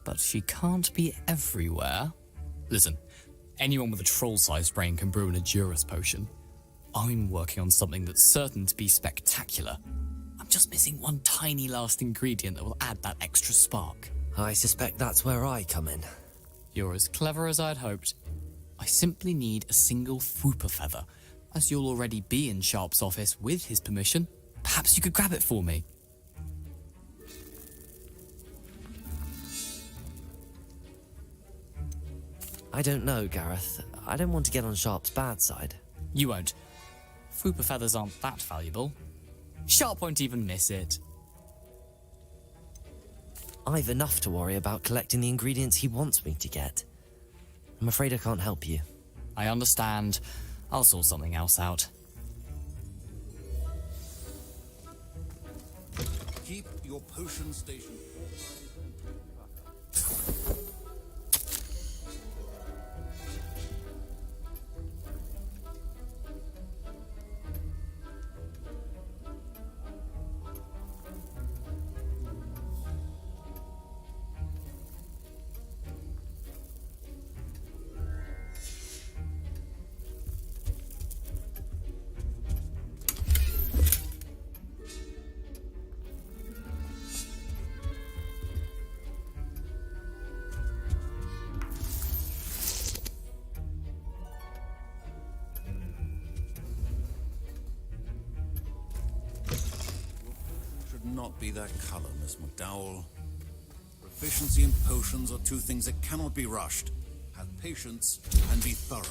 But she can't be everywhere. Listen, anyone with a troll-sized brain can brew an Edurus potion. I'm working on something that's certain to be spectacular. I'm just missing one tiny last ingredient that will add that extra spark. I suspect that's where I come in. You're as clever as I'd hoped. I simply need a single Fwooper feather. As you'll already be in Sharp's office with his permission, perhaps you could grab it for me. I don't know, Gareth. I don't want to get on Sharp's bad side. You won't. Fwooper feathers aren't that valuable. Sharp won't even miss it. I've enough to worry about collecting the ingredients he wants me to get. I'm afraid I can't help you. I understand. I'll sort something else out. Keep your potion station. Not be that color, Miss McDowell. Proficiency and potions are two things that cannot be rushed. Have patience and be thorough.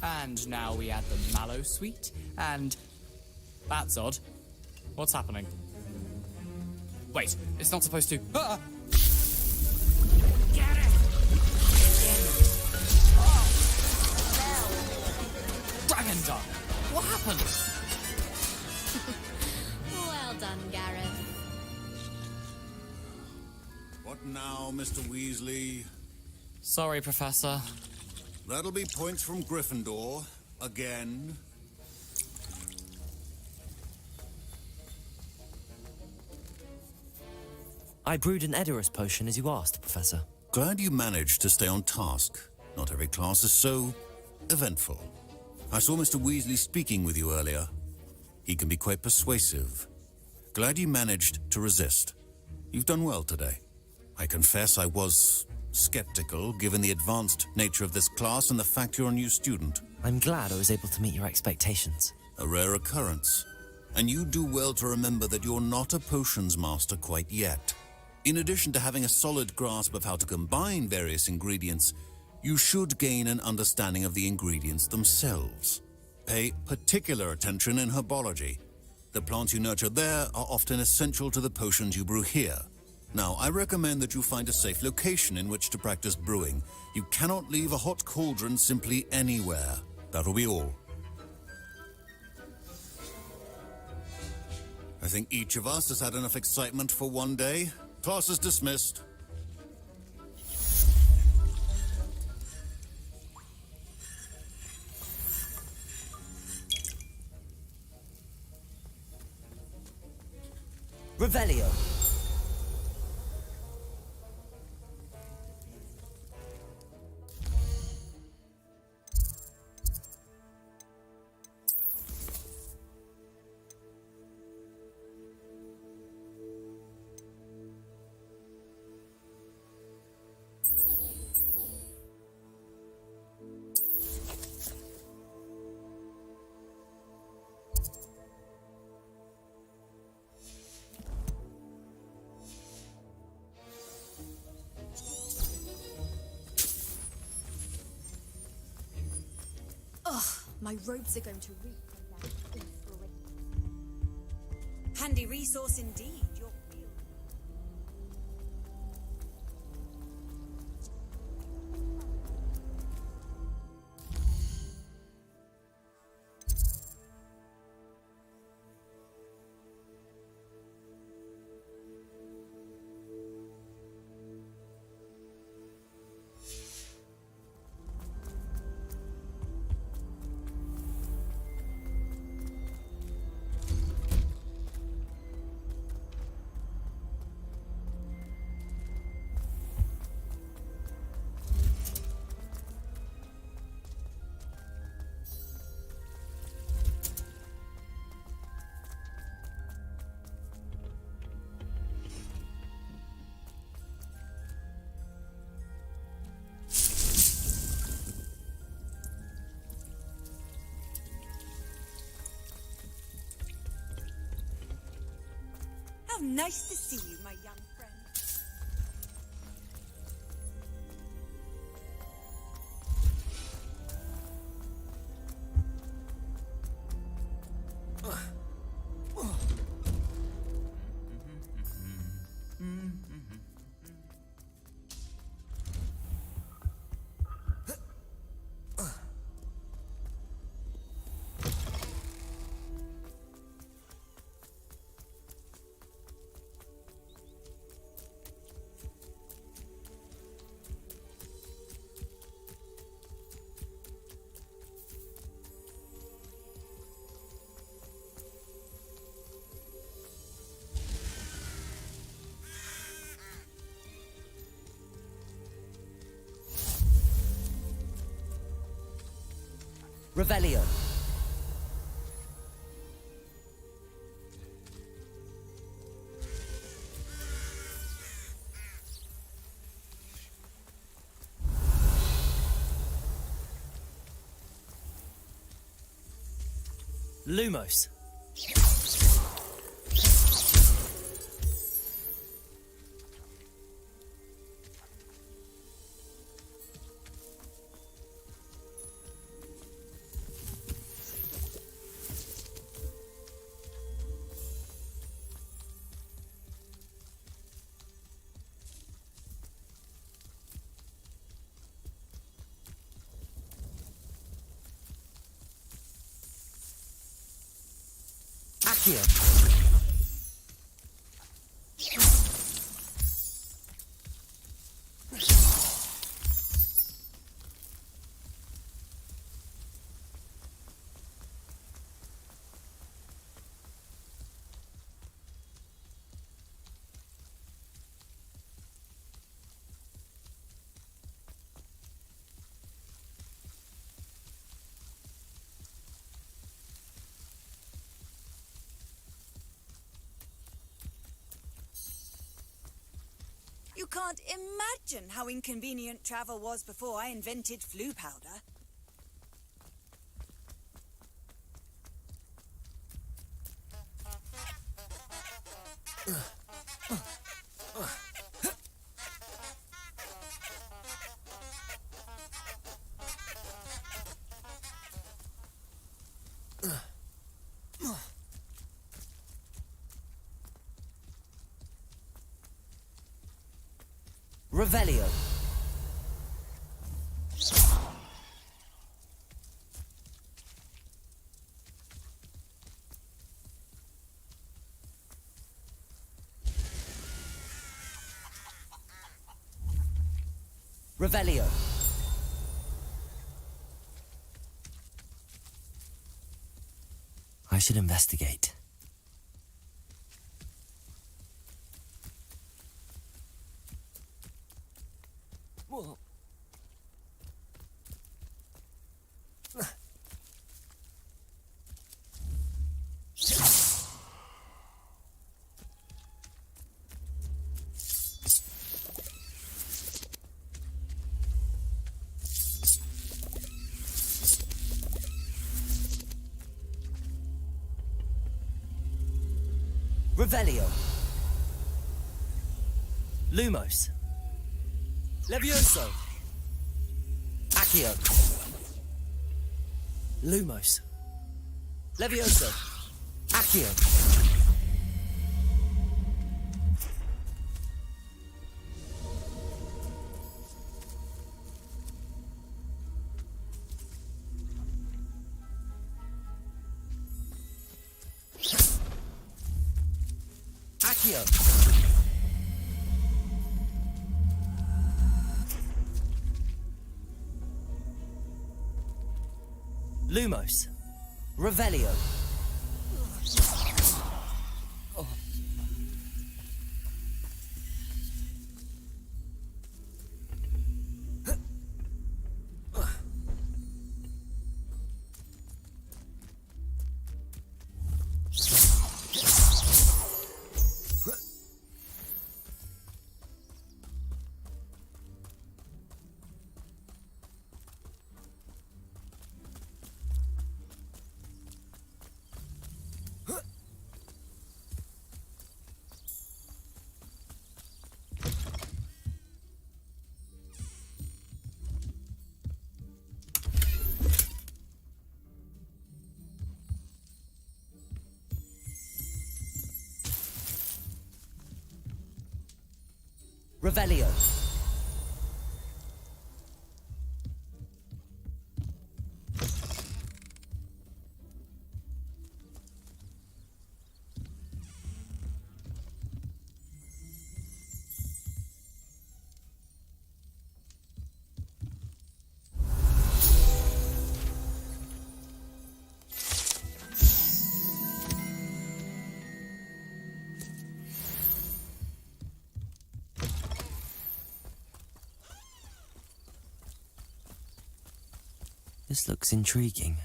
And now we add the mallow sweet, and... That's odd. What's happening? Wait, it's not supposed to... Ah! Get it! Dragon Dog! What happened? Well done, Gareth. What now, Mr. Weasley? Sorry, Professor. That'll be points from Gryffindor. Again. I brewed an Edurus potion as you asked, Professor. Glad you managed to stay on task. Not every class is so eventful. I saw Mr. Weasley speaking with you earlier. He can be quite persuasive. Glad you managed to resist. You've done well today. I confess I was skeptical given the advanced nature of this class and the fact you're a new student. I'm glad I was able to meet your expectations. A rare occurrence. And you do well to remember that you're not a potions master quite yet. In addition to having a solid grasp of how to combine various ingredients, you should gain an understanding of the ingredients themselves. Pay particular attention in herbology. The plants you nurture there are often essential to the potions you brew here. Now, I recommend that you find a safe location in which to practice brewing. You cannot leave a hot cauldron simply anywhere. That'll be all. I think each of us has had enough excitement for one day. Class is dismissed. Revelio. Ugh, my robes are going to reek like that inspiration. Handy resource indeed. Your field. How nice to see you, my young friend. Revelio. Lumos. Accio. can't imagine how inconvenient travel was before I invented flu powder. Revelio. Revelio. I should investigate. Whoa. Revelio. Lumos. Levioso. Accio. Lumos. Levioso. Accio. Accio. Lumos. Revelio. Oh. Revelio. This looks intriguing.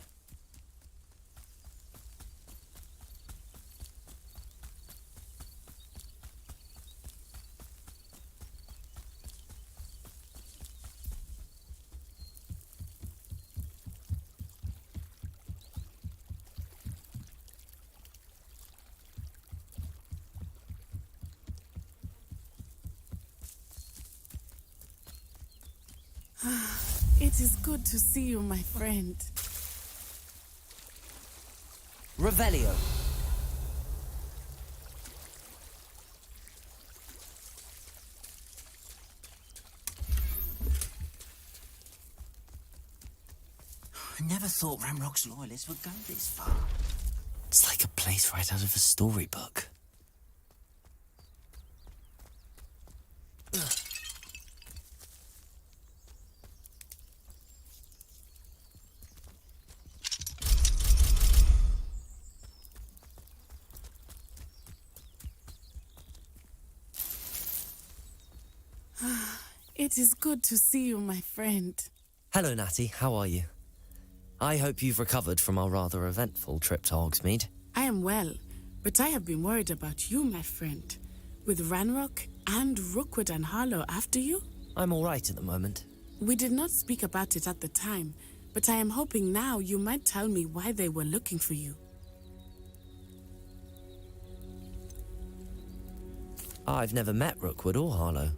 It is good to see you, my friend. Revelio. I never thought Ramrock's loyalists would go this far. It's like a place right out of a storybook. It is good to see you, my friend. Hello, Natty. How are you? I hope you've recovered from our rather eventful trip to Hogsmeade. I am well, but I have been worried about you, my friend. With Ranrock, And Rookwood and Harlow after you? I'm all right at the moment. We did not speak about it at the time, but I am hoping now you might tell me why they were looking for you. I've never met Rookwood or Harlow.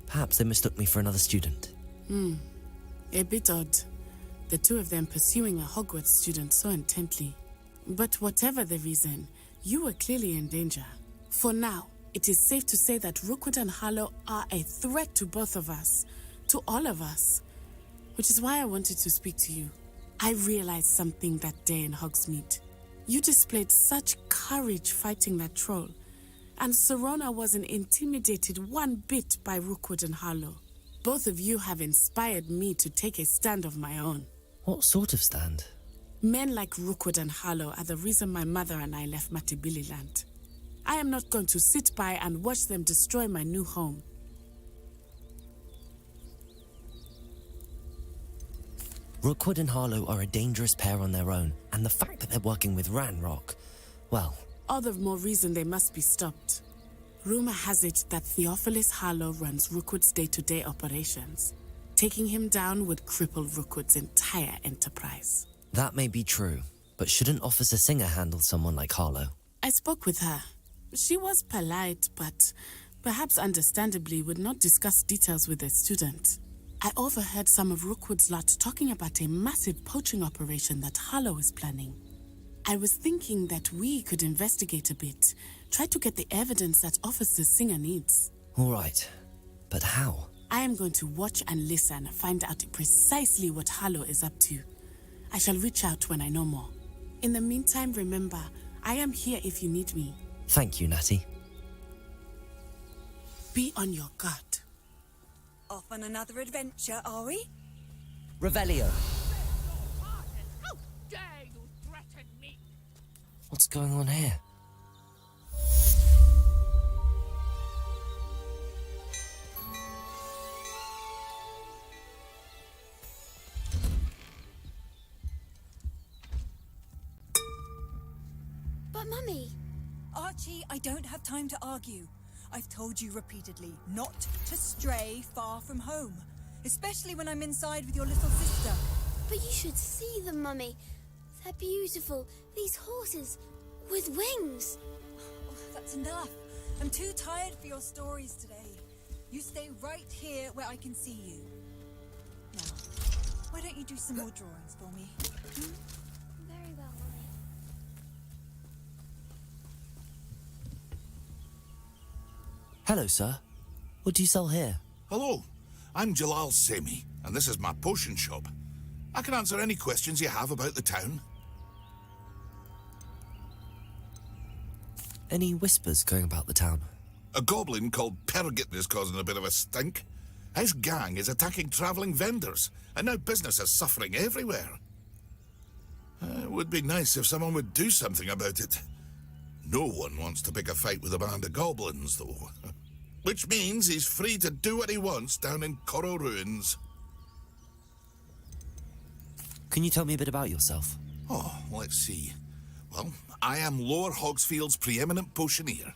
Perhaps they mistook me for another student. A bit odd. The two of them pursuing a Hogwarts student so intently. But whatever the reason, you were clearly in danger. For now, it is safe to say that Rookwood and Harlow are a threat to both of us. To all of us. Which is why I wanted to speak to you. I realized something that day in Hogsmeade. You displayed such courage fighting that troll. And Serona wasn't intimidated one bit by Rookwood and Harlow. Both of you have inspired me to take a stand of my own. What sort of stand? Men like Rookwood and Harlow are the reason my mother and I left Matibili-land. I am not going to sit by and watch them destroy my new home. Rookwood and Harlow are a dangerous pair on their own, and the fact that they're working with Ranrock, well... All the more reason they must be stopped. Rumor has it that Theophilus Harlow runs Rookwood's day-to-day operations. Taking him down would cripple Rookwood's entire enterprise. That may be true, but shouldn't Officer Singer handle someone like Harlow? I spoke with her. She was polite, but perhaps understandably would not discuss details with a student. I overheard some of Rookwood's lot talking about a massive poaching operation that Harlow is planning. I was thinking that we could investigate a bit, try to get the evidence that Officer Singer needs. All right, but how? I am going to watch and listen, find out precisely what Harlow is up to. I shall reach out when I know more. In the meantime, remember, I am here if you need me. Thank you, Natty. Be on your guard. Off on another adventure, are we? Revelio. How dare you threaten me? What's going on here? But Mummy... Archie, I don't have time to argue. I've told you repeatedly not to stray far from home, especially when I'm inside with your little sister. But you should see them, Mummy. They're beautiful. These horses with wings. Oh, that's enough. I'm too tired for your stories today. You stay right here where I can see you. Now, why don't you do some more drawings for me? Very well, Mummy. Hello, sir. What do you sell here? Hello, I'm Jalal Semi, and this is my potion shop. I can answer any questions you have about the town. Any whispers going about the town? A goblin called Pergit is causing a bit of a stink. His gang is attacking travelling vendors, and now business is suffering everywhere. It would be nice if someone would do something about it. No one wants to pick a fight with a band of goblins, though. Which means he's free to do what he wants down in Coral Ruins. Can you tell me a bit about yourself? Oh, let's see. Well, I am Lower Hogsfield's preeminent potioneer.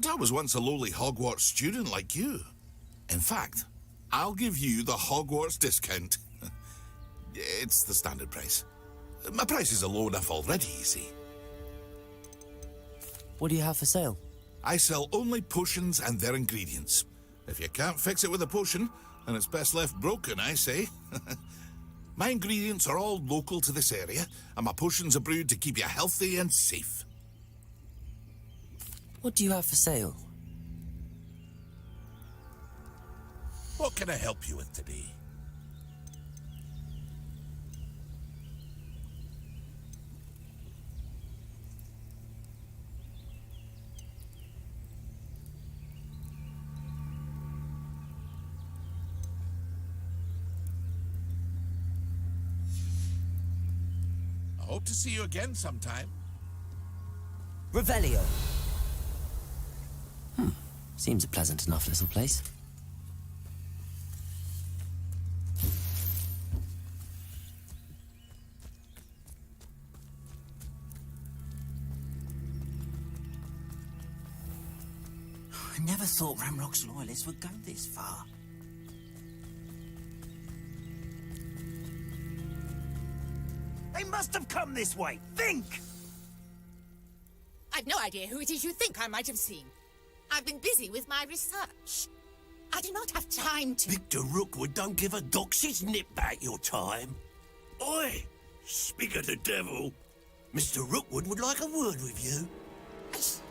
But I was once a lowly Hogwarts student like you. In fact, I'll give you the Hogwarts discount. It's the standard price. My prices are low enough already, you see. What do you have for sale? I sell only potions and their ingredients. If you can't fix it with a potion, then it's best left broken, I say. My ingredients are all local to this area, and my potions are brewed to keep you healthy and safe. What do you have for sale? What can I help you with today? I hope to see you again sometime. Revelio. Seems a pleasant enough little place. I never thought Ramrock's loyalists would go this far. They must have come this way. Think! I've no idea who it is you think I might have seen. I've been busy with my research. I do not have time to... Victor Rookwood don't give a doxy's nip back your time. Oi! Speak of the devil. Mr. Rookwood would like a word with you.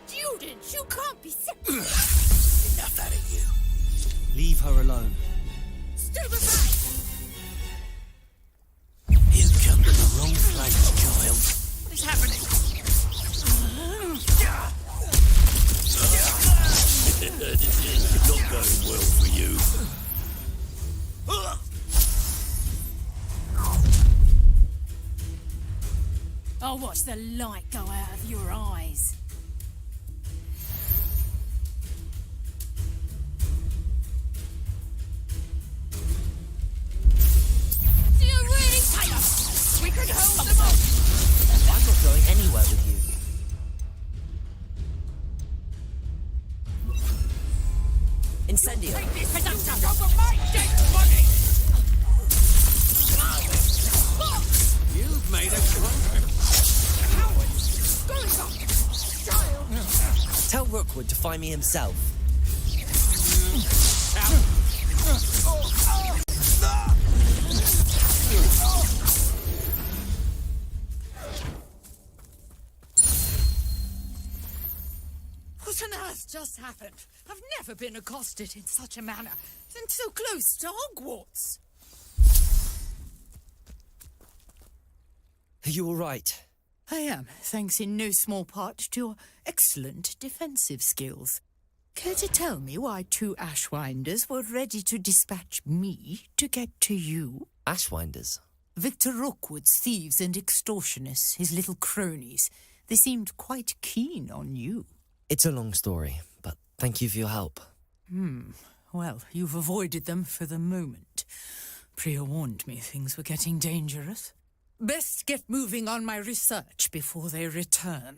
Students, you can't be sick. Enough out of you. Leave her alone. Stupefy! You come to the wrong place, child. What is happening? This is not going well for you. I'll watch the light go out of your eyes. Do you really take us? We could hold them up. I'm not going anywhere with you. Incendio. Take this presumption over my dead body. You've made a trumpet. Tell Rookwood to find me himself. What on earth just happened? I've never been accosted in such a manner, and so close to Hogwarts. Are you all right? I am, thanks in no small part to your excellent defensive skills. Care to tell me why 2 Ashwinders were ready to dispatch me to get to you? Ashwinders? Victor Rookwood's thieves and extortionists, his little cronies. They seemed quite keen on you. It's a long story, but thank you for your help. Well, you've avoided them for the moment. Priya warned me things were getting dangerous. Best get moving on my research before they return.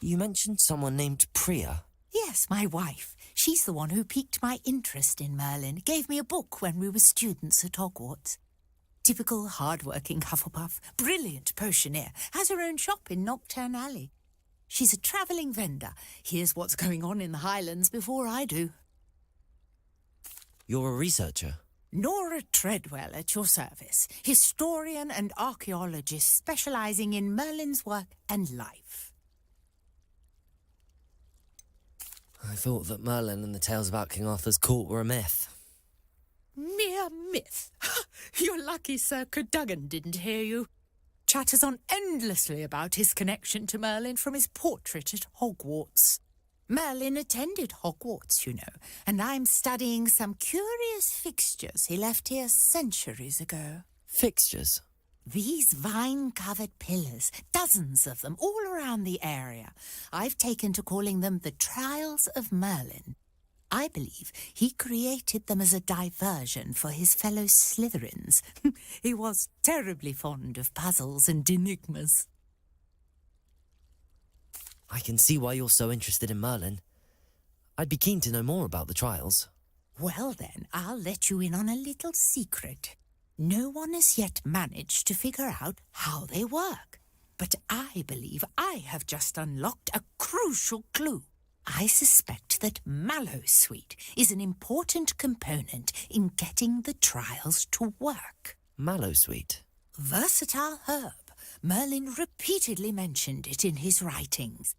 You mentioned someone named Priya. Yes, my wife. She's the one who piqued my interest in Merlin. Gave me a book when we were students at Hogwarts. Typical hard-working Hufflepuff, brilliant potioneer, has her own shop in Knockturn Alley. She's a travelling vendor. Hears what's going on in the Highlands before I do. You're a researcher? Nora Treadwell at your service, historian and archaeologist specialising in Merlin's work and life. I thought that Merlin and the tales about King Arthur's court were a myth. Mere myth. You're lucky Sir Cadogan didn't hear you. Chatters on endlessly about his connection to Merlin from his portrait at Hogwarts. Merlin attended Hogwarts, you know, and I'm studying some curious fixtures he left here centuries ago. Fixtures? These vine-covered pillars, dozens of them, all around the area. I've taken to calling them the Trials of Merlin. I believe he created them as a diversion for his fellow Slytherins. He was terribly fond of puzzles and enigmas. I can see why you're so interested in Merlin. I'd be keen to know more about the trials. Well then, I'll let you in on a little secret. No one has yet managed to figure out how they work. But I believe I have just unlocked a crucial clue. I suspect that Mallowsweet is an important component in getting the trials to work. Mallowsweet? Versatile herb. Merlin repeatedly mentioned it in his writings.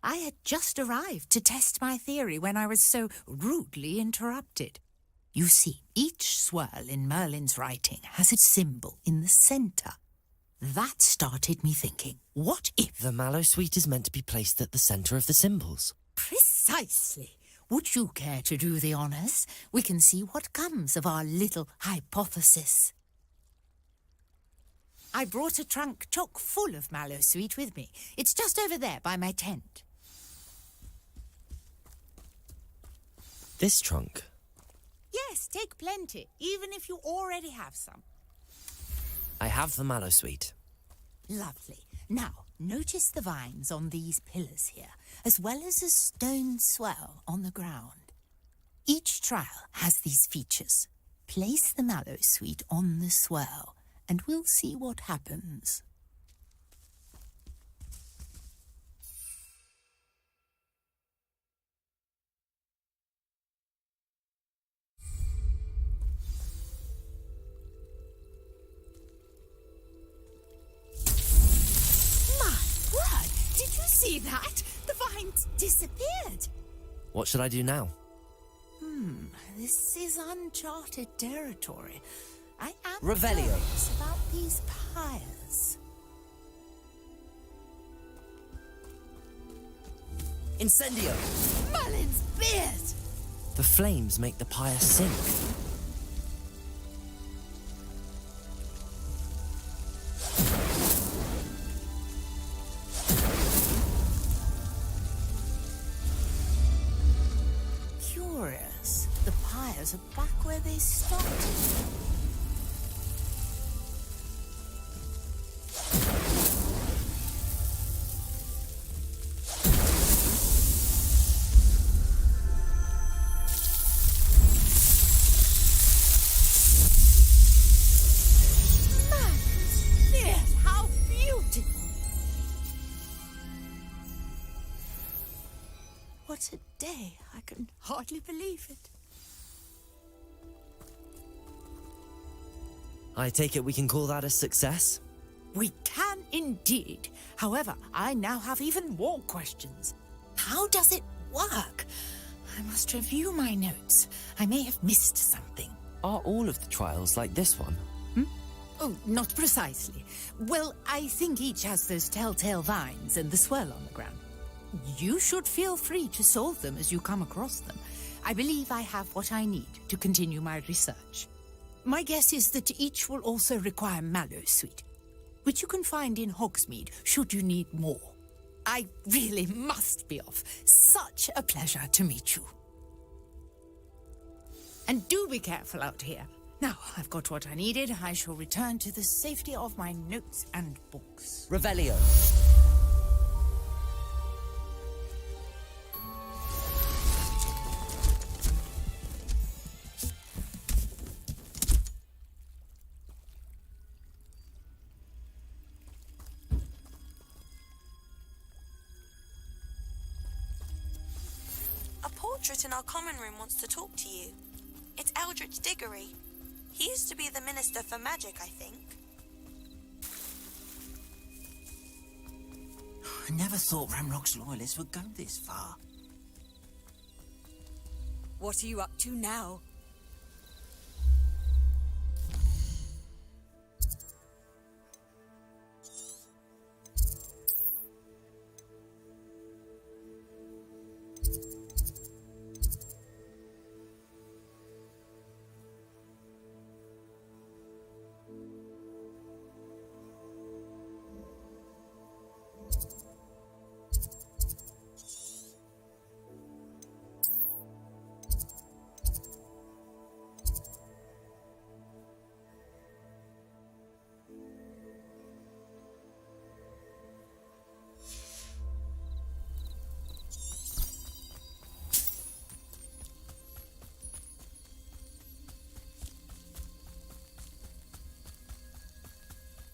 I had just arrived to test my theory when I was so rudely interrupted. You see, each swirl in Merlin's writing has its symbol in the centre. That started me thinking, what if... The Mallowsweet is meant to be placed at the centre of the symbols. Precisely. Would you care to do the honours? We can see what comes of our little hypothesis. I brought a trunk chock full of Mallowsweet with me. It's just over there by my tent. This trunk? Yes, take plenty, even if you already have some. I have the Mallowsweet. Lovely. Now, Notice the vines on these pillars here, as well as a stone swell on the ground. Each trial has these features. Place the mallow sweet on the swell, and we'll see what happens. Did you see that? The vines disappeared. What should I do now? This is uncharted territory. I am Revelio. curious about these pyres. Incendio! Merlin's beard! The flames make the pyre sink. Curious. The pyres are back where they started. How beautiful! What a day. I can hardly believe it. I take it we can call that a success? We can indeed. However, I now have even more questions. How does it work? I must review my notes. I may have missed something. Are all of the trials like this one? Oh, not precisely. Well, I think each has those telltale vines and the swirl on the ground. You should feel free to solve them as you come across them. I believe I have what I need to continue my research. My guess is that each will also require mallow sweet, which you can find in Hogsmeade should you need more. I really must be off. Such a pleasure to meet you. And do be careful out here. Now, I've got what I needed. I shall return to the safety of my notes and books. Revelio. A portrait in our common room wants to talk to you. It's Eldritch Diggory. He used to be the Minister for Magic, I think. I never thought Ramrock's loyalists would go this far. What are you up to now?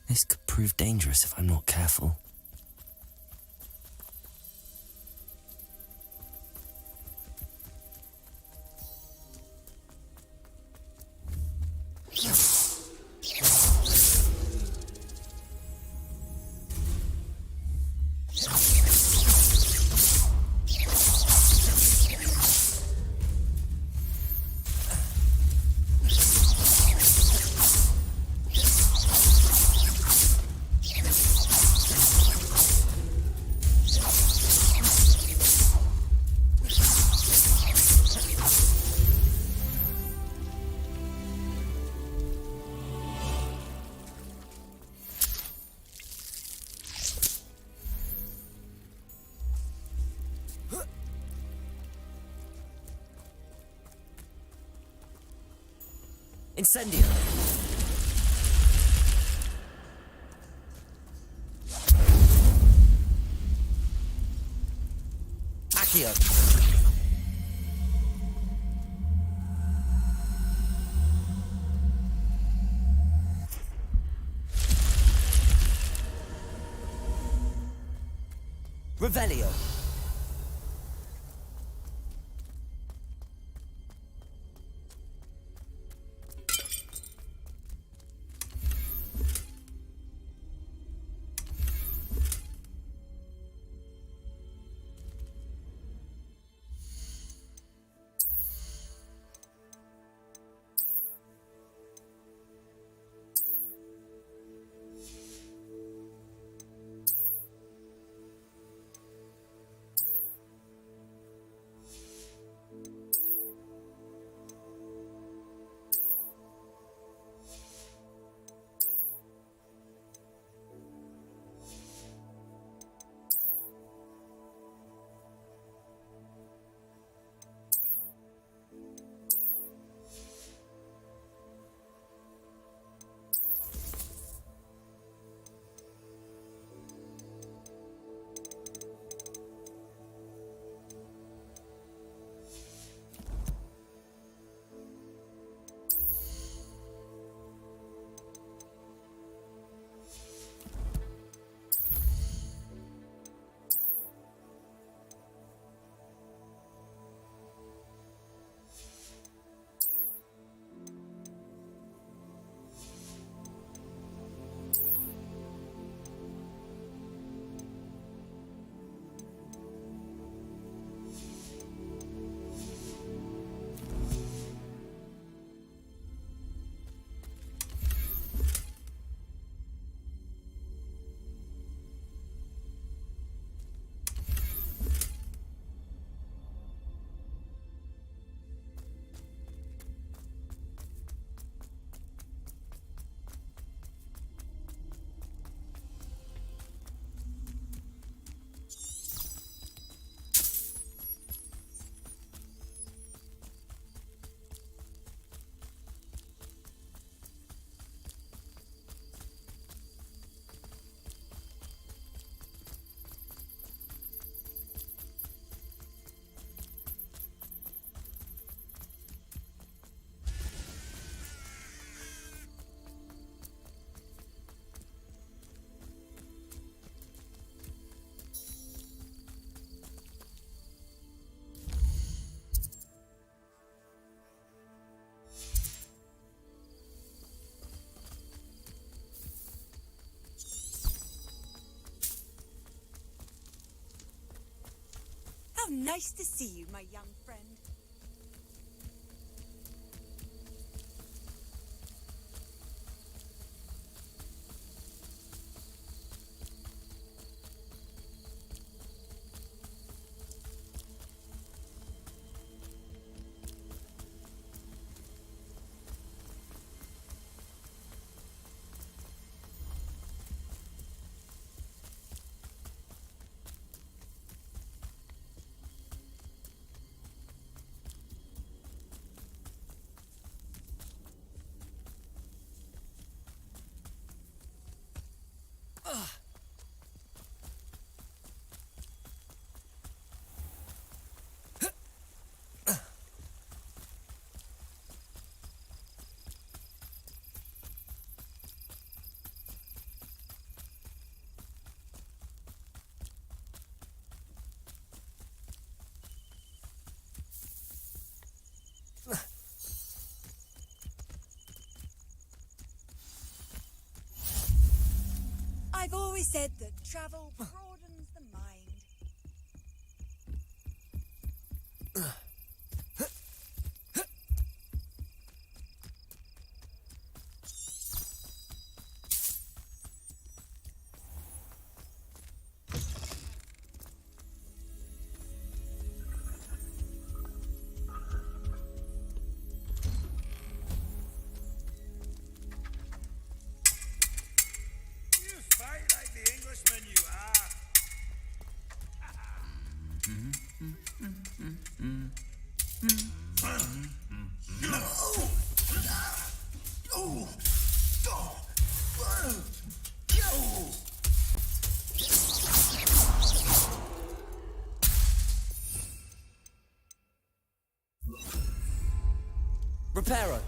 This could prove dangerous if I'm not careful. Incendio! Accio. Revelio. How nice to see you, my young friend. I've always said that travel broadens the mind. You fight like the Englishman you are. Reparo.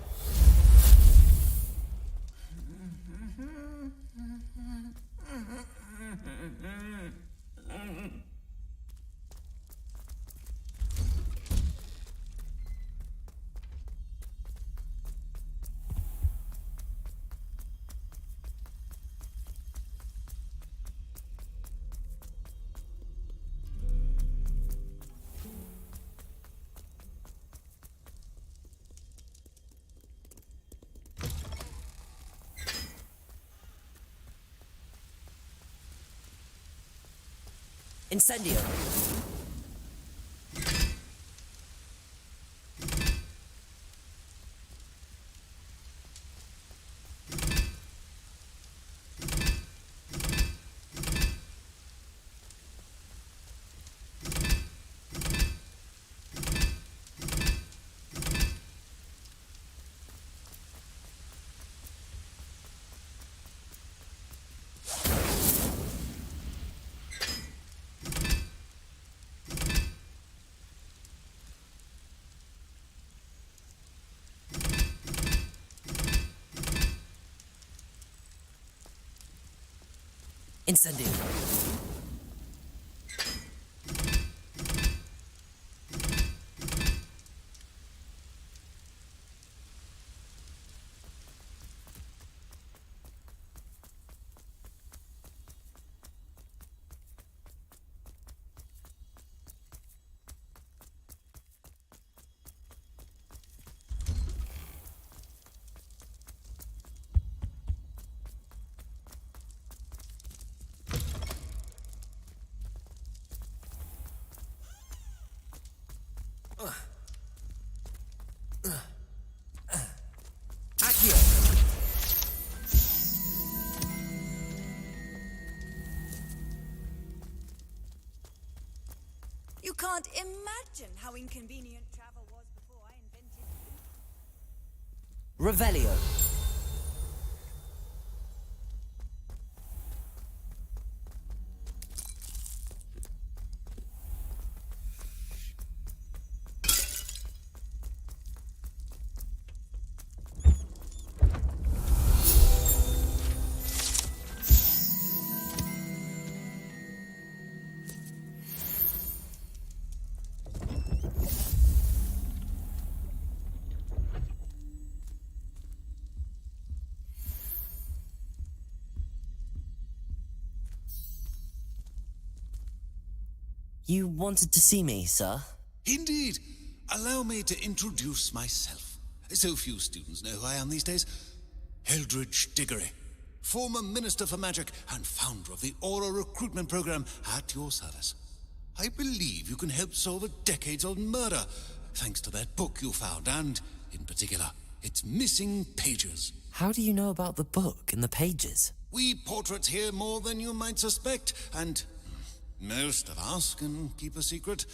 Incendio. Incendio. You can't imagine how inconvenient travel was before I invented Revelio. You wanted to see me, sir? Indeed. Allow me to introduce myself. So few students know who I am these days. Eldridge Diggory, former Minister for Magic and founder of the Aura Recruitment Program, at your service. I believe you can help solve a decades-old murder, thanks to that book you found, and, in particular, its missing pages. How do you know about the book and the pages? We portraits here more than you might suspect, and most of us can keep a secret.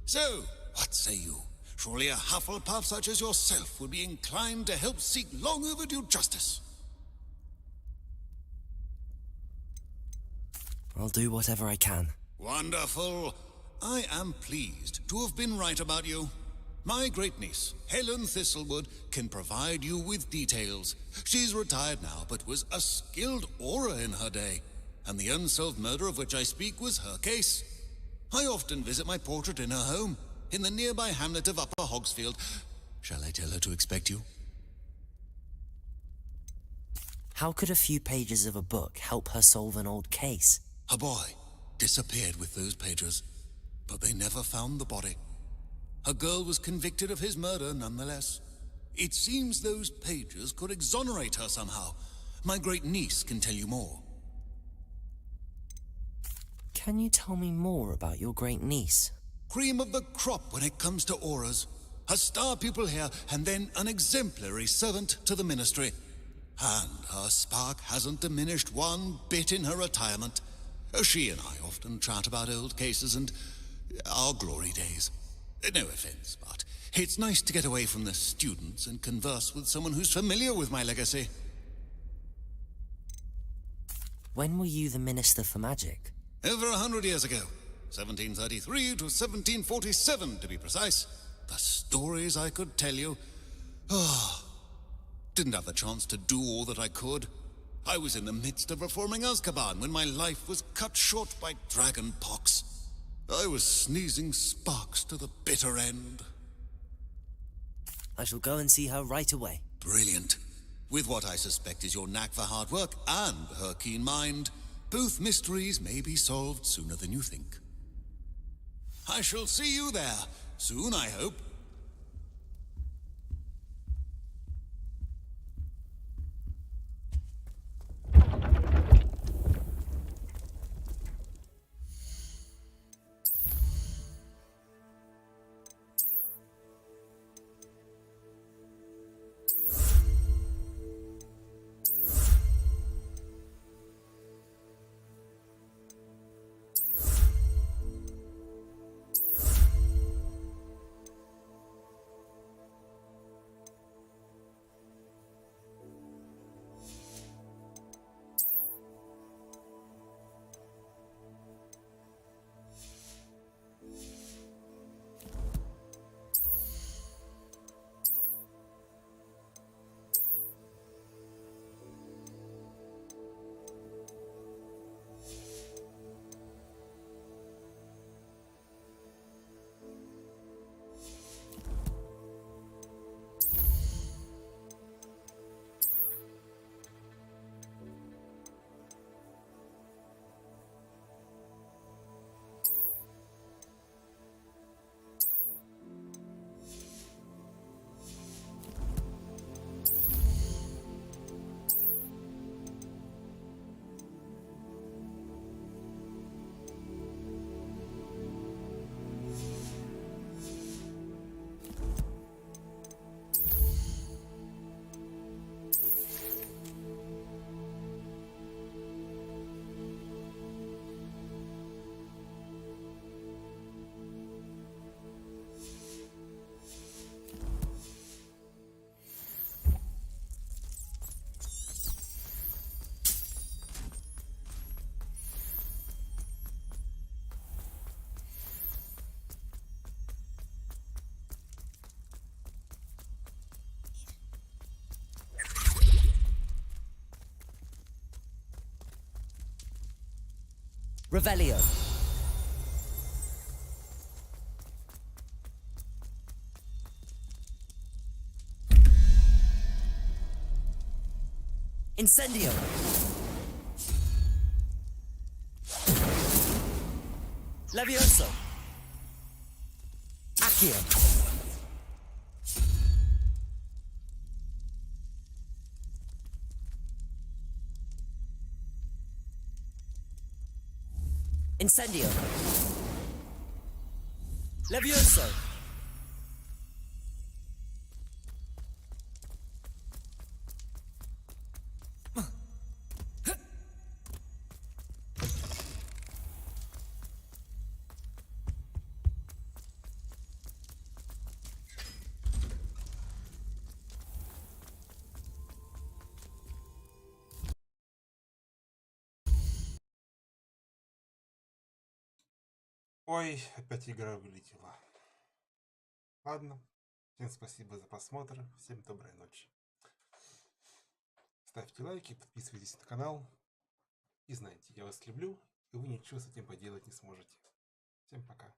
So, what say you? Surely a Hufflepuff such as yourself would be inclined to help seek long overdue justice. I'll do whatever I can. Wonderful. I am pleased to have been right about you. My great-niece, Helen Thistlewood, can provide you with details. She's retired now, but was a skilled aura in her day. And the unsolved murder of which I speak was her case. I often visit my portrait in her home, in the nearby hamlet of Upper Hogsfield. Shall I tell her to expect you? How could a few pages of a book help her solve an old case? A boy disappeared with those pages, but they never found the body. A girl was convicted of his murder nonetheless. It seems those pages could exonerate her somehow. My great-niece can tell you more. Can you tell me more about your great-niece? Cream of the crop when it comes to auras. A star pupil here, and then an exemplary servant to the ministry. And her spark hasn't diminished one bit in her retirement. She and I often chat about old cases and our glory days. No offense, but it's nice to get away from the students and converse with someone who's familiar with my legacy. When were you the Minister for Magic? Over 100 years ago. 1733 to 1747, to be precise. The stories I could tell you. Ah, didn't have the chance to do all that I could. I was in the midst of reforming Azkaban when my life was cut short by dragon pox. I was sneezing sparks to the bitter end. I shall go and see her right away. Brilliant. With what I suspect is your knack for hard work and her keen mind, both mysteries may be solved sooner than you think. I shall see you there, soon I hope. Revelio. Incendio. Levioso. Accio. Incendio. Levioso. Ой, опять игра вылетела. Ладно, всем спасибо за просмотр, всем доброй ночи. Ставьте лайки, подписывайтесь на канал. И знайте, я вас люблю, и вы ничего с этим поделать не сможете. Всем пока.